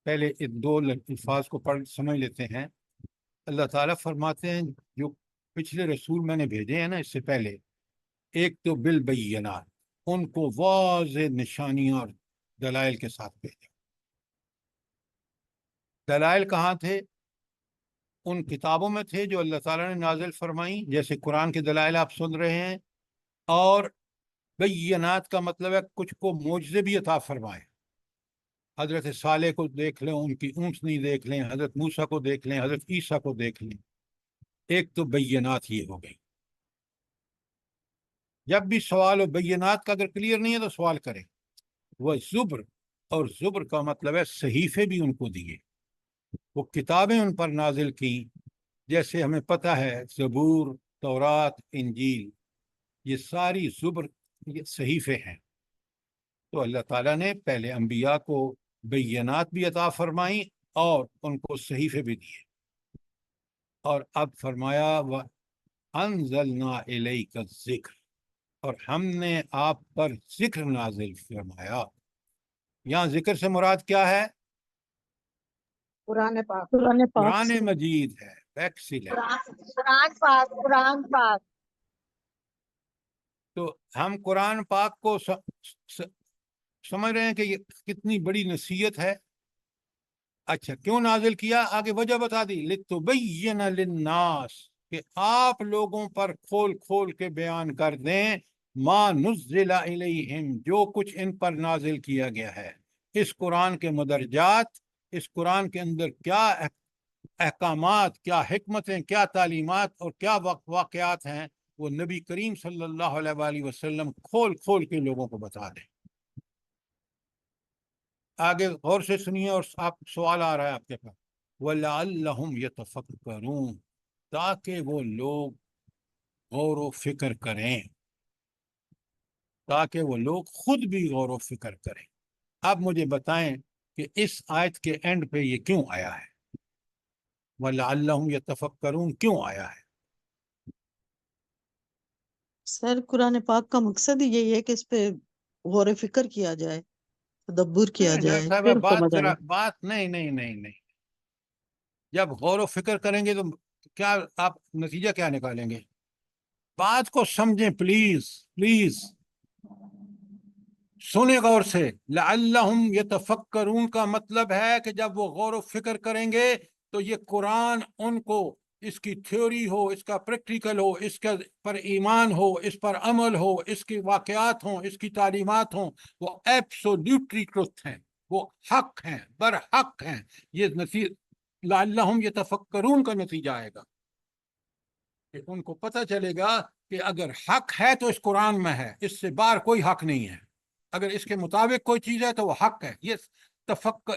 پہلے ان دو الفاظ کو پڑھ سمجھ لیتے ہیں۔ اللہ تعالیٰ فرماتے ہیں جو پچھلے رسول میں نے بھیجے ہیں نا اس سے پہلے، ایک تو بالبینات، ان کو واضح نشانیاں اور دلائل کے ساتھ بھیجا۔ دلائل کہاں تھے؟ ان کتابوں میں تھے جو اللہ تعالیٰ نے نازل فرمائیں، جیسے قرآن کے دلائل آپ سن رہے ہیں، اور بینات کا مطلب ہے کچھ کو معجزے بھی عطا فرمائے۔ حضرت صالح کو دیکھ لیں، ان کی اونٹنی دیکھ لیں، حضرت موسیٰ کو دیکھ لیں، حضرت عیسیٰ کو دیکھ لیں۔ ایک تو بینات یہ ہو گئی۔ جب بھی سوال ہو بینات کا اگر کلیئر نہیں ہے تو سوال کریں۔ وہ زبر، اور زبر کا مطلب ہے صحیفے بھی ان کو دیے، وہ کتابیں ان پر نازل کی، جیسے ہمیں پتہ ہے زبور، تورات، انجیل، یہ ساری زبر یہ صحیفے ہیں۔ تو اللہ تعالیٰ نے پہلے انبیاء کو بینات بھی عطا فرمائیں اور ان کو صحیفے بھی دیے، اور اب فرمایا وَأَنزَلْنَا إِلَيْكَ الذِّكْرَ، اور ہم نے آپ پر ذکر نازل فرمایا۔ یہاں ذکر سے مراد کیا ہے؟ قرآن پاک، قرآن مجید ہے۔ ایکسیلنٹ۔ قرآن پاک۔ تو ہم قرآن پاک کو سمجھ رہے ہیں کہ یہ کتنی بڑی نصیحت ہے۔ اچھا، کیوں نازل کیا؟ آگے وجہ بتا دی، لِتُبَيِّنَ لِلنَّاسِ، کہ آپ لوگوں پر کھول کھول کے بیان کر دیں، ما نزل الیہم، جو کچھ ان پر نازل کیا گیا ہے، اس قرآن کے مدرجات، اس قرآن کے اندر کیا احکامات، کیا حکمتیں، کیا تعلیمات اور کیا واقعات ہیں، وہ نبی کریم صلی اللہ علیہ وآلہ وسلم کھول کھول کے لوگوں کو بتا دیں۔ آگے غور سے سنیے، اور آپ سوال آ رہا ہے آپ کے پاس، وَلَعَلَّهُمْ يَتَفَكَّرُونَ، تاکہ وہ لوگ غور و فکر کریں، تاکہ وہ لوگ خود بھی غور و فکر کریں۔ اب مجھے بتائیں کہ اس آیت کے اینڈ پہ یہ کیوں آیا ہے؟ وَلَعَلَّهُمْ يَتَفَكَّرُونَ کیوں آیا ہے؟ سر قرآن پاک کا مقصد ہی یہی ہے کہ اس پہ غور و فکر کیا جائے، تدبر کیا نہیں جائے، ڈاکٹر پھر صاحب، سمجھ آئے۔ بات نہیں۔ جب غور و فکر کریں گے تو کیا آپ نتیجہ کیا نکالیں گے؟ بات کو سمجھیں پلیز، پلیز سنیں غور سے۔ لعلہم یتفکرون کا مطلب ہے کہ جب وہ غور و فکر کریں گے تو یہ قرآن ان کو، اس کی تھیوری ہو، اس کا پریکٹیکل ہو، اس کے پر ایمان ہو، اس پر عمل ہو، اس کی واقعات ہوں، اس کی تعلیمات ہوں، وہ ایبسولوٹلی ٹروتھ ہیں، وہ حق ہیں، برحق ہیں۔ یہ لعلہم یتفکرون کا نتیجہ آئے گا کہ ان کو پتہ چلے گا کہ اگر حق ہے تو اس قرآن میں ہے، اس سے باہر کوئی حق نہیں ہے، اگر اس کے مطابق کوئی چیز ہے تو وہ حق ہے۔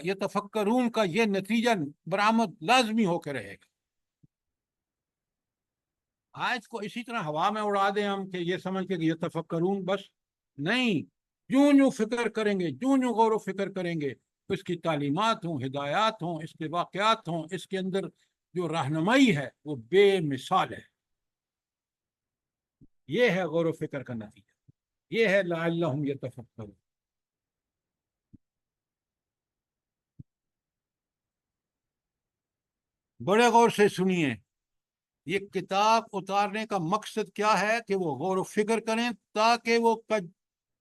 یہ تفکرون کا یہ نتیجہ برآمد لازمی ہو کے رہے گا۔ آج کو اسی طرح ہوا میں اڑا دیں ہم کہ یہ سمجھ کے کہ یہ تفکرون بس نہیں، جو فکر کریں گے، جو غور و فکر کریں گے، اس کی تعلیمات ہوں، ہدایات ہوں، اس کے واقعات ہوں، اس کے اندر جو رہنمائی ہے وہ بے مثال ہے۔ یہ ہے غور و فکر کا نتیجہ، یہ ہے لعلہم یتفکرون۔ بڑے غور سے سنیے، یہ کتاب اتارنے کا مقصد کیا ہے؟ کہ وہ غور و فکر کریں تاکہ وہ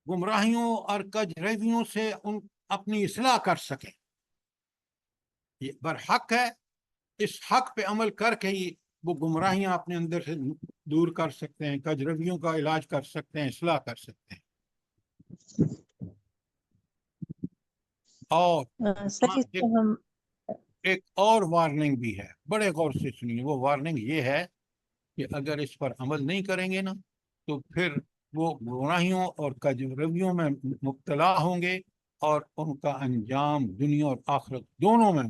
گمراہیوں اور کج رویوں سے اپنی اصلاح کر سکیں۔ یہ برحق ہے، اس حق پہ عمل کر کے ہی وہ گمراہیاں اپنے اندر سے دور کر سکتے ہیں، کجرویوں کا علاج کر سکتے ہیں، اصلاح کر سکتے ہیں۔ اور سر ہاں، اس کو ہم ایک اور وارننگ بھی ہے، بڑے غور سے سنیے۔ وہ وارننگ یہ ہے کہ اگر اس پر عمل نہیں کریں گے نا تو پھر وہ گناہیوں اور کجرویوں میں مبتلا ہوں گے، اور ان کا انجام دنیا اور آخرت دونوں میں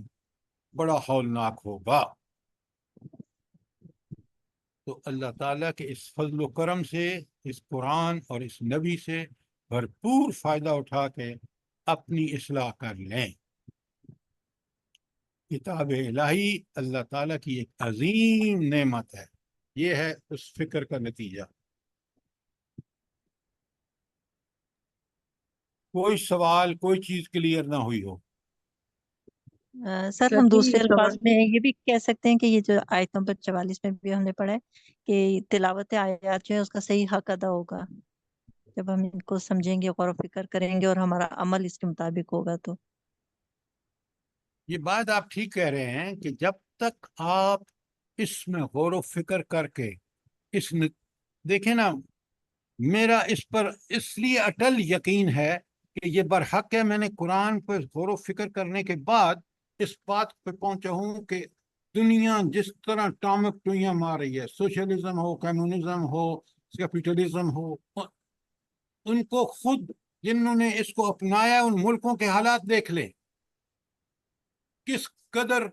بڑا ہولناک ہوگا۔ تو اللہ تعالیٰ کے اس فضل و کرم سے، اس قرآن اور اس نبی سے بھرپور فائدہ اٹھا کے اپنی اصلاح کر لیں۔ کتاب الہی اللہ تعالیٰ کی ایک عظیم نعمت ہے، یہ ہے اس فکر کا نتیجہ۔ کوئی سوال، کوئی چیز کلیئر نہ ہوئی ہو؟ سر ہم دوسرے الفاظ میں یہ بھی کہہ سکتے ہیں کہ یہ جو آیت نمبر 44 میں بھی ہم نے پڑھا ہے کہ تلاوت آیات جو ہے اس کا صحیح حق ادا ہوگا جب ہم ان کو سمجھیں گے، غور و فکر کریں گے اور ہمارا عمل اس کے مطابق ہوگا تو۔ یہ بات آپ ٹھیک کہہ رہے ہیں کہ جب تک آپ اس میں غور و فکر کر کے دیکھیں نا، میرا اس پر اس لیے اٹل یقین ہے کہ یہ برحق ہے۔ میں نے قرآن پر غور و فکر کرنے کے بعد اس بات پہ پہنچا ہوں کہ دنیا جس طرح ٹامک ٹوئیاں مار رہی ہے، سوشلزم ہو، کمیونزم ہو، کیپٹلزم ہو، ان کو خود جنہوں نے اس کو اپنایا ان ملکوں کے حالات دیکھ لیں، کس قدر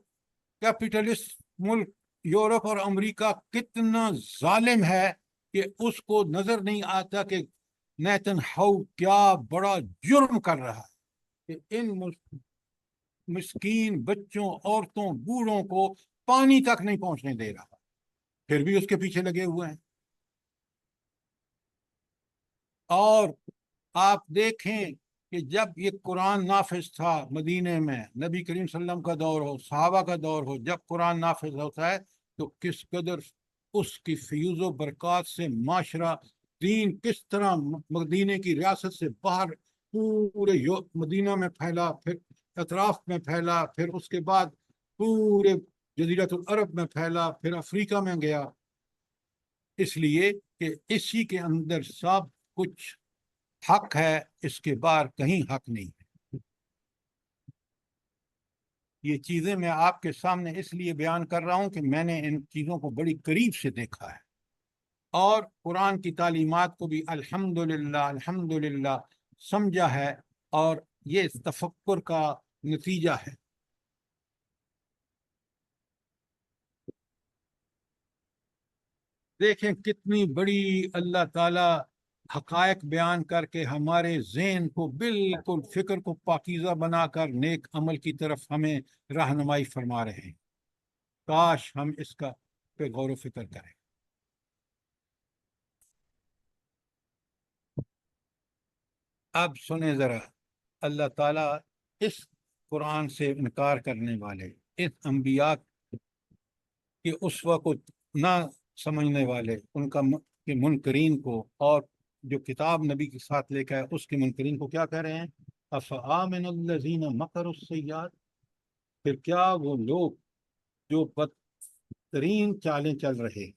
کیپٹلسٹ ملک یورپ اور امریکہ کتنا ظالم ہے کہ اس کو نظر نہیں آتا کہ نیتن ہاؤ کیا بڑا جرم کر رہا ہے کہ ان مسکین بچوں، عورتوں، بوڑھوں کو پانی تک نہیں پہنچنے دے رہا، پھر بھی اس کے پیچھے لگے ہوئے ہیں۔ اور آپ دیکھیں کہ جب یہ قرآن نافذ تھا مدینے میں، نبی کریم صلی اللہ علیہ وسلم کا دور ہو، صحابہ کا دور ہو، جب قرآن نافذ ہوتا ہے تو کس قدر اس کی فیوز و برکات سے معاشرہ، دین کس طرح مدینے کی ریاست سے باہر پورے مدینہ میں پھیلا، پھر اطراف میں پھیلا، پھر اس کے بعد پورے جزیرۃ العرب میں پھیلا، پھر افریقہ میں گیا، اس لیے کہ اسی کے اندر سب کچھ حق ہے، اس کے باہر کہیں حق نہیں ہے۔ یہ چیزیں میں آپ کے سامنے اس لیے بیان کر رہا ہوں کہ میں نے ان چیزوں کو بڑی قریب سے دیکھا ہے، اور قرآن کی تعلیمات کو بھی الحمدللہ سمجھا ہے، اور یہ تفکر کا نتیجہ ہے۔ دیکھیں کتنی بڑی اللہ تعالی حقائق بیان کر کے ہمارے ذہن کو بالکل، فکر کو پاکیزہ بنا کر نیک عمل کی طرف ہمیں رہنمائی فرما رہے ہیں۔ کاش ہم اس کا پہ غور و فکر کریں۔ اب سنیں ذرا، اللہ تعالیٰ اس قرآن سے انکار کرنے والے، اس انبیاء کے اسوہ کو نہ سمجھنے والے، ان کا کے منکرین کو، اور جو کتاب نبی کے ساتھ لے کے آئے اس کے منکرین کو کیا کہہ رہے ہیں؟ افآمن الذین مکروا السیئات، پھر کیا وہ لوگ جو بدترین چالیں چل رہے ہیں،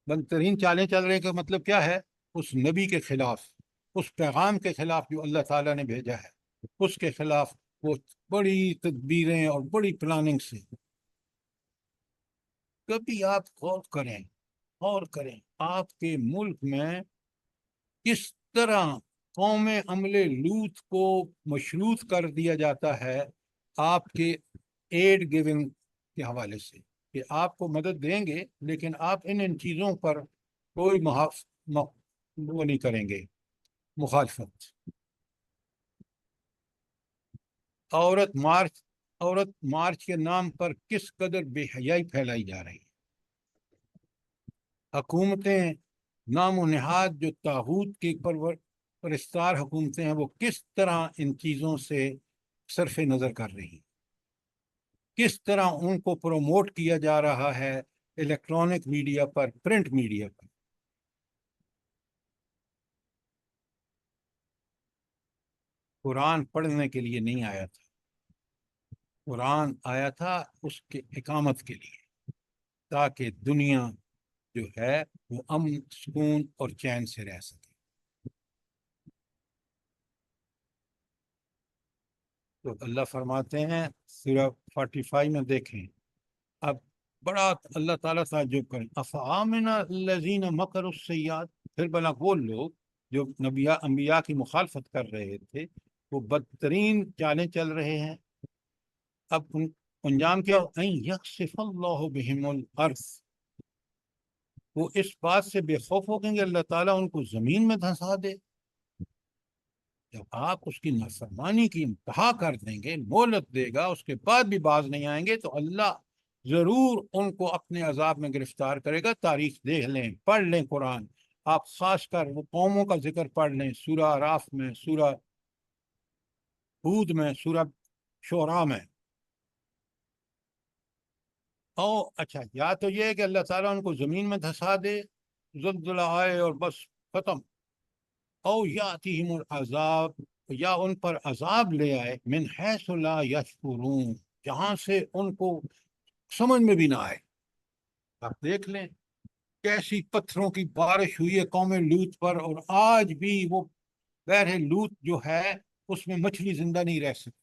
بدترین چالیں چل رہے کا مطلب کیا ہے؟ اس نبی کے خلاف، اس پیغام کے خلاف جو اللہ تعالیٰ نے بھیجا ہے، اس کے خلاف وہ بڑی تدبیریں اور بڑی پلاننگ سے۔ کبھی آپ غور کریں آپ کے ملک میں کس طرح قوم عمل لوط کو مشروط کر دیا جاتا ہے آپ کے ایڈ گیونگ کے حوالے سے، کہ آپ کو مدد دیں گے لیکن آپ ان چیزوں پر کوئی وہ نہیں کریں گے، مخالفت۔ عورت مارچ کے نام پر کس قدر بے حیائی پھیلائی جا رہی ہے۔ حکومتیں نام و نہاد جو طاغوت کی پرستار حکومتیں ہیں، وہ کس طرح ان چیزوں سے صرف نظر کر رہی ہیں، کس طرح ان کو پروموٹ کیا جا رہا ہے الیکٹرانک میڈیا پر، پرنٹ میڈیا پر۔ قرآن پڑھنے کے لیے نہیں آیا تھا، قرآن آیا تھا اس کے اقامت کے لیے، تاکہ دنیا جو ہے وہ امن، سکون اور چین سے رہ سکے۔ تو اللہ فرماتے ہیں سورہ 45 میں دیکھیں، اب بڑا اللہ تعالیٰ تعجب کریں، افامن الذین مکروا السیئات، پھر بلا وہ لوگ جو انبیاء کی مخالفت کر رہے تھے وہ بدترین چالیں چل رہے ہیں، اب انجام کیا ہو؟ ان یخسف اللہ بہم الارض، وہ اس بات سے بے خوف ہو گئے کہ اللہ تعالیٰ ان کو زمین میں دھنسا دے۔ جب آپ اس کی نافرمانی کی انتہا کر دیں گے، مہلت دے گا، اس کے بعد بھی باز نہیں آئیں گے، تو اللہ ضرور ان کو اپنے عذاب میں گرفتار کرے گا۔ تاریخ دیکھ لیں، پڑھ لیں قرآن، آپ خاص کر وہ قوموں کا ذکر پڑھ لیں، سورہ اعراف میں، سورہ ہود میں، سورہ شعراء میں۔ اچھا، یا تو یہ کہ اللہ تعالیٰ ان کو زمین میں دھسا دے، زلزلہ آئے اور بس ختم، او یاتیہم العذاب، یا ان پر عذاب لے آئے من حیث لا یشعرون، جہاں سے ان کو سمجھ میں بھی نہ آئے۔ آپ دیکھ لیں کیسی پتھروں کی بارش ہوئی ہے قوم لوط پر، اور آج بھی وہ بحر لوط جو ہے اس میں مچھلی زندہ نہیں رہ سکتی،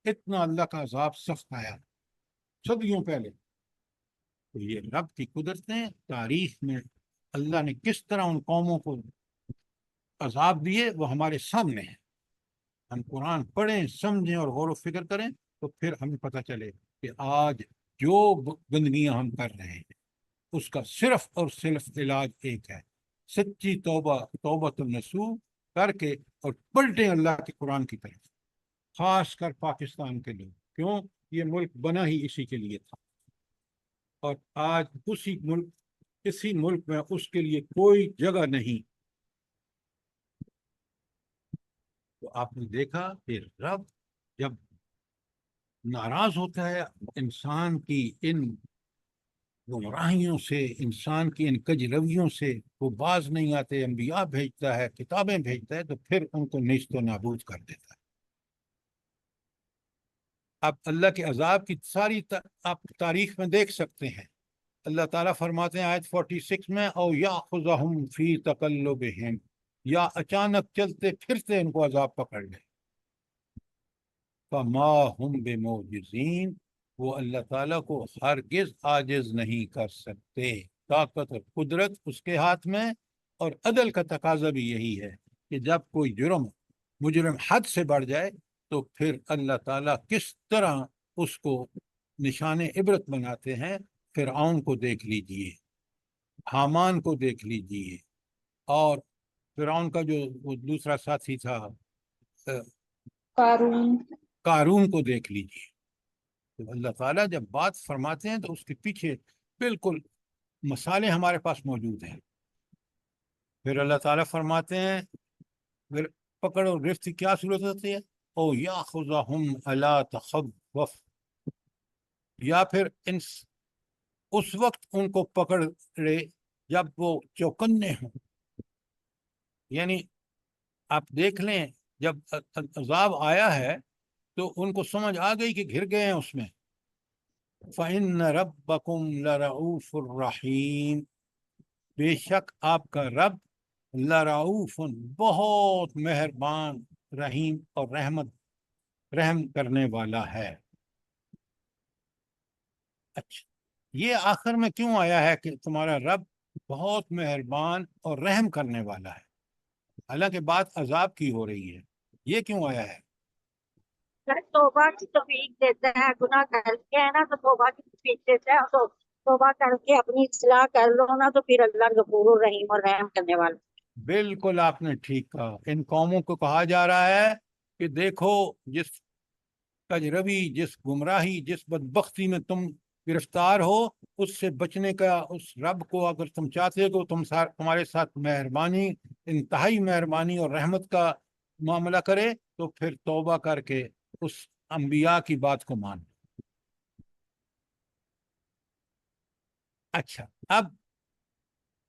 اتنا اللہ کا عذاب سخت آیا صدیوں پہلے۔ تو یہ رب کی قدرتیں، تاریخ میں اللہ نے کس طرح ان قوموں کو عذاب دیے وہ ہمارے سامنے ہیں۔ ہم قرآن پڑھیں، سمجھیں اور غور و فکر کریں تو پھر ہمیں پتہ چلے کہ آج جو گندگیاں ہم کر رہے ہیں اس کا صرف اور صرف علاج ایک ہے، سچی توبہ، توبۃ النصوح کر کے اور پلٹیں اللہ کے قرآن کی طرف، خاص کر پاکستان کے لوگ، کیوں؟ یہ ملک بنا ہی اسی کے لیے تھا، اور آج اسی ملک میں اس کے لیے کوئی جگہ نہیں۔ تو آپ نے دیکھا کہ رب جب ناراض ہوتا ہے انسان کی ان گمراہیوں سے، انسان کی ان کج رویوں سے، وہ باز نہیں آتے، انبیاء بھیجتا ہے، کتابیں بھیجتا ہے، تو پھر ان کو نیست و نابود کر دیتا ہے۔ اب اللہ کے عذاب کی ساری آپ تاریخ میں دیکھ سکتے ہیں، اللہ تعالیٰ فرماتے ہیں آیت 46 میں، او یاخذہم فی تقلبہم، یا اچانک چلتے پھرتے ان کو عذاب پکڑ لے، فما ہم بمعجزین، وہ اللہ تعالیٰ کو ہرگز عاجز نہیں کر سکتے، طاقت اور قدرت اس کے ہاتھ میں، اور عدل کا تقاضا بھی یہی ہے کہ جب کوئی مجرم حد سے بڑھ جائے تو پھر اللہ تعالیٰ کس طرح اس کو نشان عبرت بناتے ہیں۔ فرعون کو دیکھ لیجئے، حامان کو دیکھ لیجئے، اور فرعون کا جو وہ دوسرا ساتھی تھا قارون کو دیکھ لیجئے۔ تو اللہ تعالیٰ جب بات فرماتے ہیں تو اس کے پیچھے بالکل مثالیں ہمارے پاس موجود ہیں۔ پھر اللہ تعالیٰ فرماتے ہیں، پھر پکڑ اور گرفت کی کیا صورت ہوتی ہے؟ او یاخذہم الا تخوف، یا پھر اس وقت ان کو پکڑے جب وہ چوکنے ہوں، یعنی آپ دیکھ لیں جب عذاب آیا ہے تو ان کو سمجھ آ گئی کہ گھر گئے ہیں اس میں۔ فَإِنَّ رَبَّكُمْ لَرَعُوفٌ الرَّحِيمٌ، بے شک آپ کا رب لرعوف، بہت مہربان، رحیم اور رحم کرنے والا ہے۔ اچھا، یہ آخر میں کیوں آیا ہے کہ تمہارا رب بہت مہربان اور رحم کرنے والا ہے، حالانکہ بات عذاب کی ہو رہی ہے؟ یہ کیوں آیا ہے؟ توبہ کی توفیق دیتا ہے، گناہ کر کے ہے نا تو توبہ کی توفیق دیتا ہے، تو توبہ کر کے اپنی اصلاح کر لو نا تو پھر اللہ غفور الرحیم اور رحم کرنے والا۔ بالکل آپ نے ٹھیک کہا، ان قوموں کو کہا جا رہا ہے کہ دیکھو جس کجروی، جس گمراہی، جس بدبختی میں تم گرفتار ہو، اس سے بچنے کا اس رب کو اگر تم چاہتے ہو تو تمہارے ساتھ مہربانی، انتہائی مہربانی اور رحمت کا معاملہ کرے، تو پھر توبہ کر کے اس انبیاء کی بات کو مان۔ اچھا، اب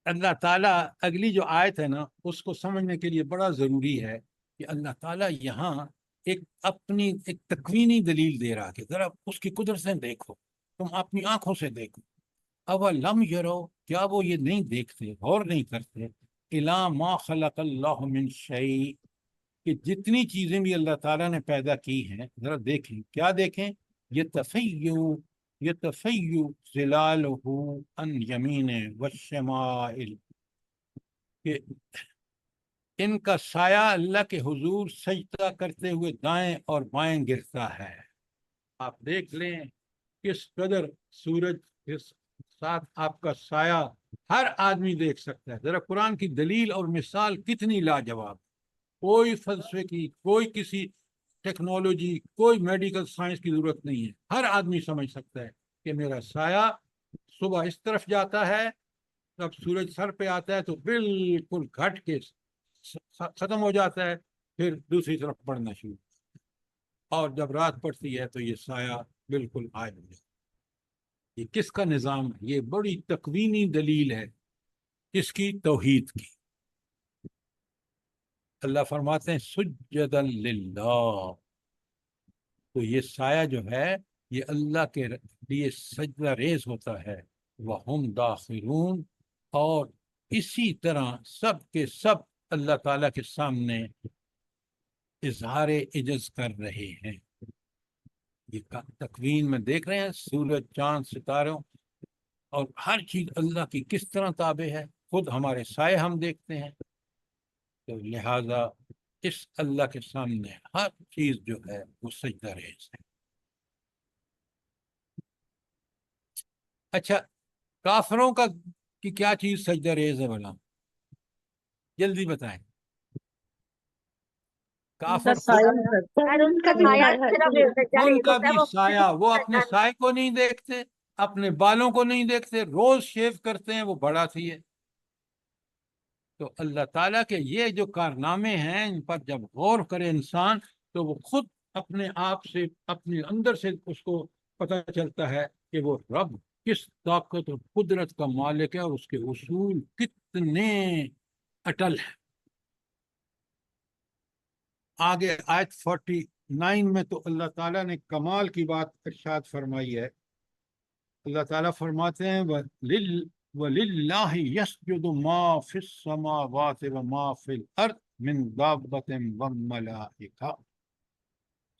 اللہ تعالیٰ اگلی جو آیت ہے نا اس کو سمجھنے کے لیے بڑا ضروری ہے کہ اللہ تعالیٰ یہاں ایک اپنی ایک تکوینی دلیل دے رہا کہ ذرا اس کی قدرتیں دیکھو، تم اپنی آنکھوں سے دیکھو. اولم یرو، کیا وہ یہ نہیں دیکھتے، غور نہیں کرتے، الا ما خلق اللہ من شیء، کہ جتنی چیزیں بھی اللہ تعالیٰ نے پیدا کی ہیں ذرا دیکھیں. کیا دیکھیں؟ یتفیع ظلالہ عن یمین والشمائل، کہ ان کا سایہ اللہ کے حضور سجدہ کرتے ہوئے دائیں اور بائیں گرتا ہے. آپ دیکھ لیں کس قدر سورج کے ساتھ آپ کا سایہ ہر آدمی دیکھ سکتا ہے. ذرا قرآن کی دلیل اور مثال کتنی لاجواب. کوئی فلسفے کی، کوئی کسی ٹیکنالوجی، کوئی میڈیکل سائنس کی ضرورت نہیں ہے. ہر آدمی سمجھ سکتا ہے کہ میرا سایہ صبح اس طرف جاتا ہے، جب سورج سر پہ آتا ہے تو بالکل گھٹ کے ختم ہو جاتا ہے، پھر دوسری طرف پڑنا شروع، اور جب رات پڑتی ہے تو یہ سایہ بالکل غائب ہو جاتا ہے. یہ کس کا نظام ہے؟ یہ بڑی تکوینی دلیل ہے. کس کی؟ توحید کی. اللہ فرماتے ہیں سجدا للہ، تو یہ سایہ جو ہے یہ اللہ کے لیے سجدہ ریز ہوتا ہے. وَهُمْ دَاخِرُونَ، اور اسی طرح سب کے سب اللہ تعالیٰ کے سامنے اظہار عجز کر رہے ہیں. یہ تکوین میں دیکھ رہے ہیں، سورج، چاند، ستاروں اور ہر چیز اللہ کی کس طرح تابع ہے. خود ہمارے سائے ہم دیکھتے ہیں، تو لہذا اس اللہ کے سامنے ہر چیز جو ہے وہ سجدہ ریز ہے. اچھا، کافروں کا کی کیا چیز سجدہ ریز ہے بھلا؟ جلدی بتائیں. کافر ان کا سایہ صرف سجدہ ان ریز کا ہوتا ہے، بھی وہ سایہ، وہ اپنے سائے کو نہیں دیکھتے، اپنے بالوں کو نہیں دیکھتے، روز شیو کرتے ہیں وہ بڑا تھی ہے. تو اللہ تعالیٰ کے یہ جو کارنامے ہیں ان پر جب غور کرے انسان تو وہ خود اپنے آپ سے، اپنے اندر سے اس کو پتہ چلتا ہے کہ وہ رب کس طاقت اور قدرت کا مالک ہے اور اس کے اصول کتنے اٹل ہیں. آگے آیت 49 میں تو اللہ تعالیٰ نے کمال کی بات ارشاد فرمائی ہے. اللہ تعالیٰ فرماتے ہیں وَلِلَّهِ يَسْجُدُ مَا فِي السَّمَاوَاتِ وَمَا فِي الْأَرْضِ مِنْ دَابَّةٍ وَالْمَلَائِكَةِ،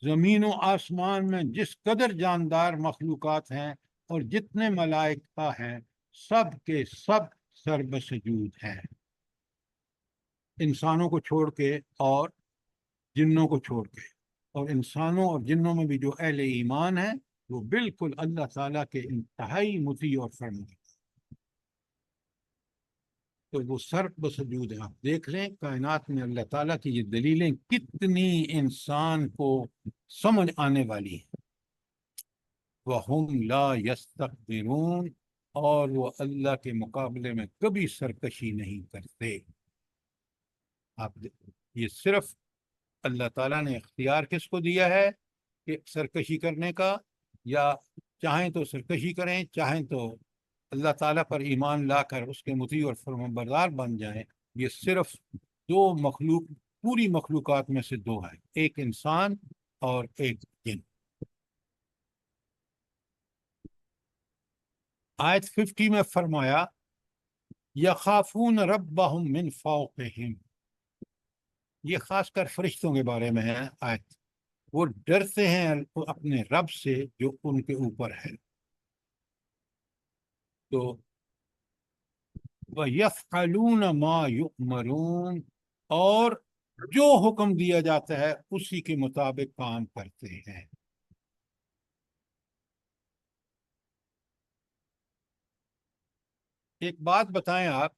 زمین و آسمان میں جس قدر جاندار مخلوقات ہیں اور جتنے ملائکہ ہیں سب کے سب سر بسجود ہیں، انسانوں کو چھوڑ کے اور جنوں کو چھوڑ کے. اور انسانوں اور جنوں میں بھی جو اہل ایمان ہیں وہ بالکل اللہ تعالیٰ کے انتہائی مطیع اور فرمان، تو وہ سر بسجود ہیں. آپ دیکھ لیں کائنات میں اللہ تعالیٰ کی یہ دلیلیں کتنی انسان کو سمجھ آنے والی ہیں. وَهُمْ لَا يَسْتَكْبِرُونَ، اور وہ اللہ کے مقابلے میں کبھی سرکشی نہیں کرتے. آپ یہ صرف اللہ تعالیٰ نے اختیار کس کو دیا ہے کہ سرکشی کرنے کا، یا چاہیں تو سرکشی کریں، چاہیں تو اللہ تعالیٰ پر ایمان لا کر اس کے مطیع اور فرمانبردار بن جائیں. یہ صرف دو مخلوق، پوری مخلوقات میں سے دو ہیں، ایک انسان اور ایک جن. آیت 50 میں فرمایا یخافون ربہم من فوقہم، یہ خاص کر فرشتوں کے بارے میں ہے آیت. وہ ڈرتے ہیں اپنے رب سے جو ان کے اوپر ہے. تو وَيَفْعَلُونَ مَا يُؤْمَرُونَ، اور جو حکم دیا جاتا ہے اسی کے مطابق کام کرتے ہیں. ایک بات بتائیں آپ،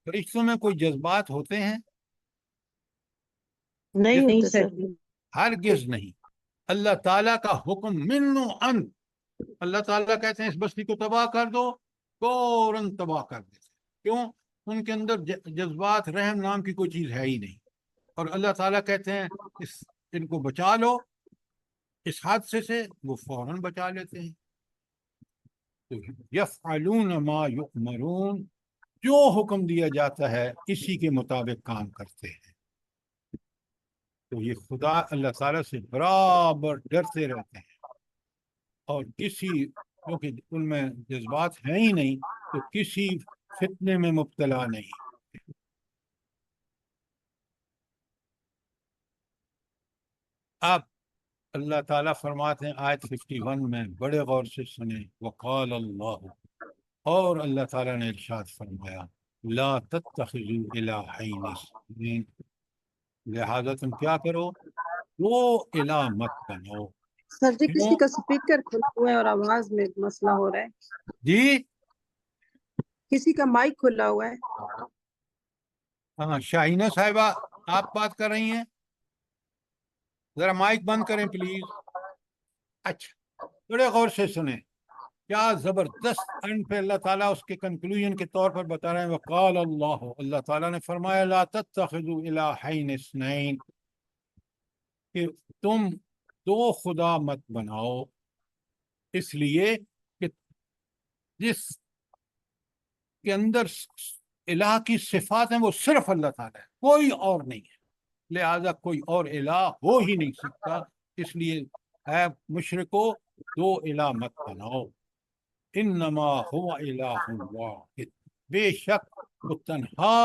فرشتوں میں کوئی جذبات ہوتے ہیں؟ نہیں ہوتے سر. ہرگز نہیں. اللہ تعالیٰ کا حکم منو ان، اللہ تعالیٰ کہتے ہیں اس بستی کو تباہ کر دو، فوراً تباہ کر دیتے. کیوں؟ ان کے اندر جذبات، رحم نام کی کوئی چیز ہے ہی نہیں. اور اللہ تعالیٰ کہتے ہیں ان کو بچا لو اس حادثے سے، وہ فوراً بچا لیتے ہیں. تو یفعلون ما یؤمرون، جو حکم دیا جاتا ہے اسی کے مطابق کام کرتے ہیں. تو یہ خدا اللہ تعالیٰ سے برابر ڈرتے رہتے ہیں، اور کسی، کیونکہ ان میں جذبات ہیں ہی نہیں، تو کسی فتنے میں مبتلا نہیں۔ اب اللہ تعالیٰ فرماتے ہیں آیت 51 میں، بڑے غور سے سنیں، وقال اللہ، اور اللہ تعالیٰ نے ارشاد فرمایا، لا تتخذوا الہین اثنین، لہذا تم کیا کرو، دو الہ مت بناؤ۔ سر جی کیوں؟ کسی کا اسپیکر کھلا ہوا ہے اور آواز میں مسئلہ ہو رہا ہے، جی کسی کا مائک کھلا ہوا ہے۔ ہاں، شاہینہ صاحبہ آپ بات کر رہی ہیں، ذرا مائک بند کریں پلیز۔ اچھا، بڑے غور سے سنیں، کیا زبردست اینڈ پہ اللہ تعالیٰ اس کے کنکلوژن کے طور پر بتا رہے ہیں، وقال اللہ، اللہ تعالیٰ نے فرمایا، لا تتخذوا الہین اثنین، کہ تم دو خدا مت بناؤ، اس لیے کہ جس کے اندر الہ کی صفات ہیں وہ صرف اللہ تعالیٰ ہے، کوئی اور نہیں ہے، لہذا کوئی اور الہ ہو ہی نہیں سکتا، اس لیے اے مشرکو دو الہ مت بناؤ، انما هو الہ واحد، بے شک وہ تنہا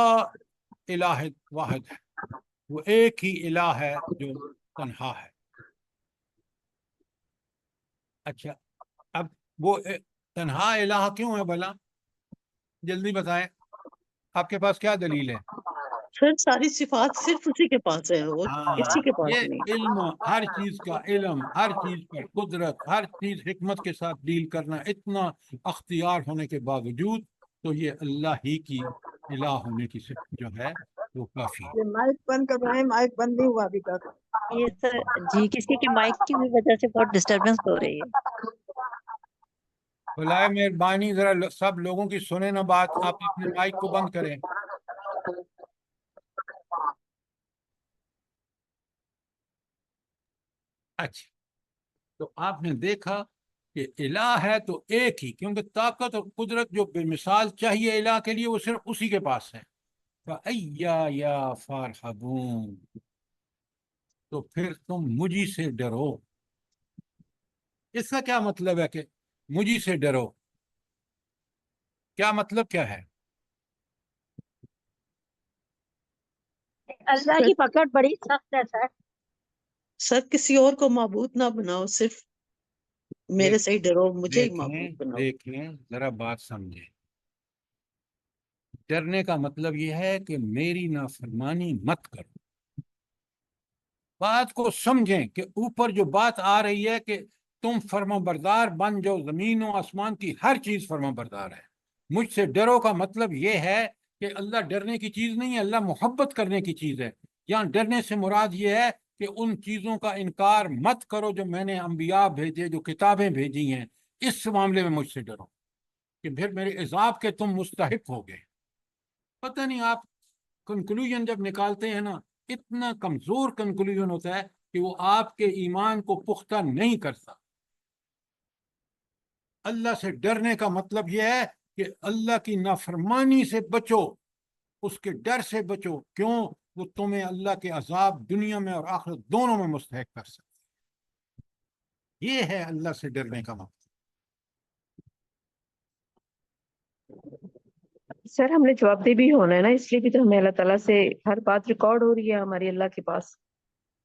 الہ واحد ہے، وہ ایک ہی الہ ہے جو تنہا ہے۔ اچھا، اب وہ تنہا الہ کیوں ہے بھلا؟ جلدی بتائیں، آپ کے پاس کیا دلیل ہے؟ پھر ساری صفات صرف اسی کے پاس ہے اور کسی کے پاس یہ نہیں۔ علم، ہر چیز کا علم، ہر چیز پر قدرت، ہر چیز حکمت کے ساتھ ڈیل کرنا، اتنا اختیار ہونے کے باوجود تو یہ اللہ ہی کی الہ ہونے کی صفت جو ہے وہ کافی ہے۔ یہ مائک بند کر رہے ہیں، مائک بند نہیں ہوا ابھی تک۔ یہ سر جی کسی کے مائک کی بھی وجہ سے بہت ڈسٹربنس ہو رہی ہے۔ بلائے مہربانی ذرا سب لوگوں کی سنیں نا بات، آپ اپنے مائک کو بند کریں۔ اچھا، تو آپ نے دیکھا کہ الہ ہے تو ایک ہی، کیونکہ طاقت اور قدرت جو بے مثال چاہیے الہ کے لیے وہ صرف اسی کے پاس ہے۔ فَأَيَّا فَارْحَبُونَ، تو پھر تم مجھی سے ڈرو۔ اس کا کیا مطلب ہے کہ مجھی سے ڈرو؟ کیا مطلب کیا ہے؟ اللہ کی پکڑ بڑی سخت ہے سر۔ سر کسی اور کو معبود نہ بناؤ، صرف میرے سے ہی ڈرو، مجھے ہی معبود بناؤ۔ دیکھیں ذرا بات سمجھیں، ڈرنے کا مطلب یہ ہے کہ میری نافرمانی مت کرو۔ بات کو سمجھیں کہ اوپر جو بات آ رہی ہے کہ تم فرما بردار بن جاؤ، زمین و آسمان کی ہر چیز فرما بردار ہے۔ مجھ سے ڈرو کا مطلب یہ ہے کہ اللہ ڈرنے کی چیز نہیں ہے، اللہ محبت کرنے کی چیز ہے۔ یہاں ڈرنے سے مراد یہ ہے کہ ان چیزوں کا انکار مت کرو جو میں نے انبیاء بھیجے، جو کتابیں بھیجی ہیں، اس معاملے میں مجھ سے ڈرو کہ پھر میرے عذاب کے تم مستحق ہو گئے۔ پتہ نہیں آپ کنکلوژن جب نکالتے ہیں نا، اتنا کمزور کنکلوژن ہوتا ہے کہ وہ آپ کے ایمان کو پختہ نہیں کرتا۔ اللہ سے ڈرنے کا مطلب یہ ہے کہ اللہ کی نافرمانی سے بچو، اس کے ڈر سے بچو، کیوں؟ وہ تمہیں اللہ کے عذاب دنیا میں اور آخرت دونوں میں مستحق کر سکتے۔ یہ ہے اللہ سے ڈرنے کا مطلب۔ سر ہم نے جواب دہ بھی ہونا ہے نا، اس لیے بھی تو ہمیں اللہ تعالیٰ سے ہر بات ریکارڈ ہو رہی ہے ہماری اللہ کے پاس،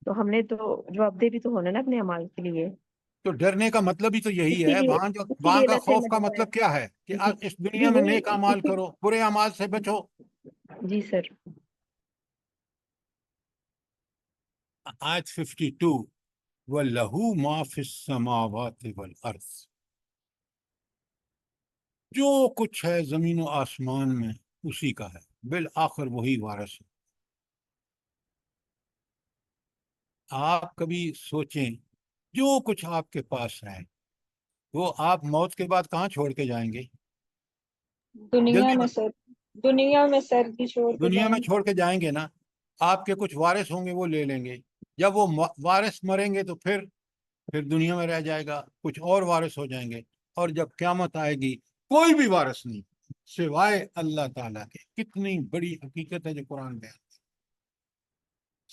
تو ہم نے تو جواب دہ بھی تو ہونا ہے نا اپنے اعمال کے لیے۔ تو ڈرنے کا مطلب ہی تو یہی ہے، وہاں اسی لیے کا اللہ سے خوف ہمیں کا ڈرنا مطلب ہے۔ کیا ہے کہ جی اس دنیا میں نیک اعمال وہی کرو، برے اعمال سے بچو۔ جی سر۔ آیت 52، وَلَهُ مَا فِي السَّمَاوَاتِ وَالْأَرْضِ، جو کچھ ہے زمین و آسمان میں اسی کا ہے، بالآخر وہی وارث ہے۔ آپ کبھی سوچیں، جو کچھ آپ کے پاس ہے وہ آپ موت کے بعد کہاں چھوڑ کے جائیں گے؟ دنیا میں سر، دنیا میں سر بھی چھوڑ کے دنیا میں جائیں۔ چھوڑ کے جائیں گے نا، آپ کے کچھ وارث ہوں گے وہ لے لیں گے۔ جب وہ وارث مریں گے تو پھر دنیا میں رہ جائے گا، کچھ اور وارث ہو جائیں گے، اور جب قیامت آئے گی کوئی بھی وارث نہیں سوائے اللہ تعالیٰ کے۔ کتنی بڑی حقیقت ہے جو قرآن بیان۔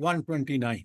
129,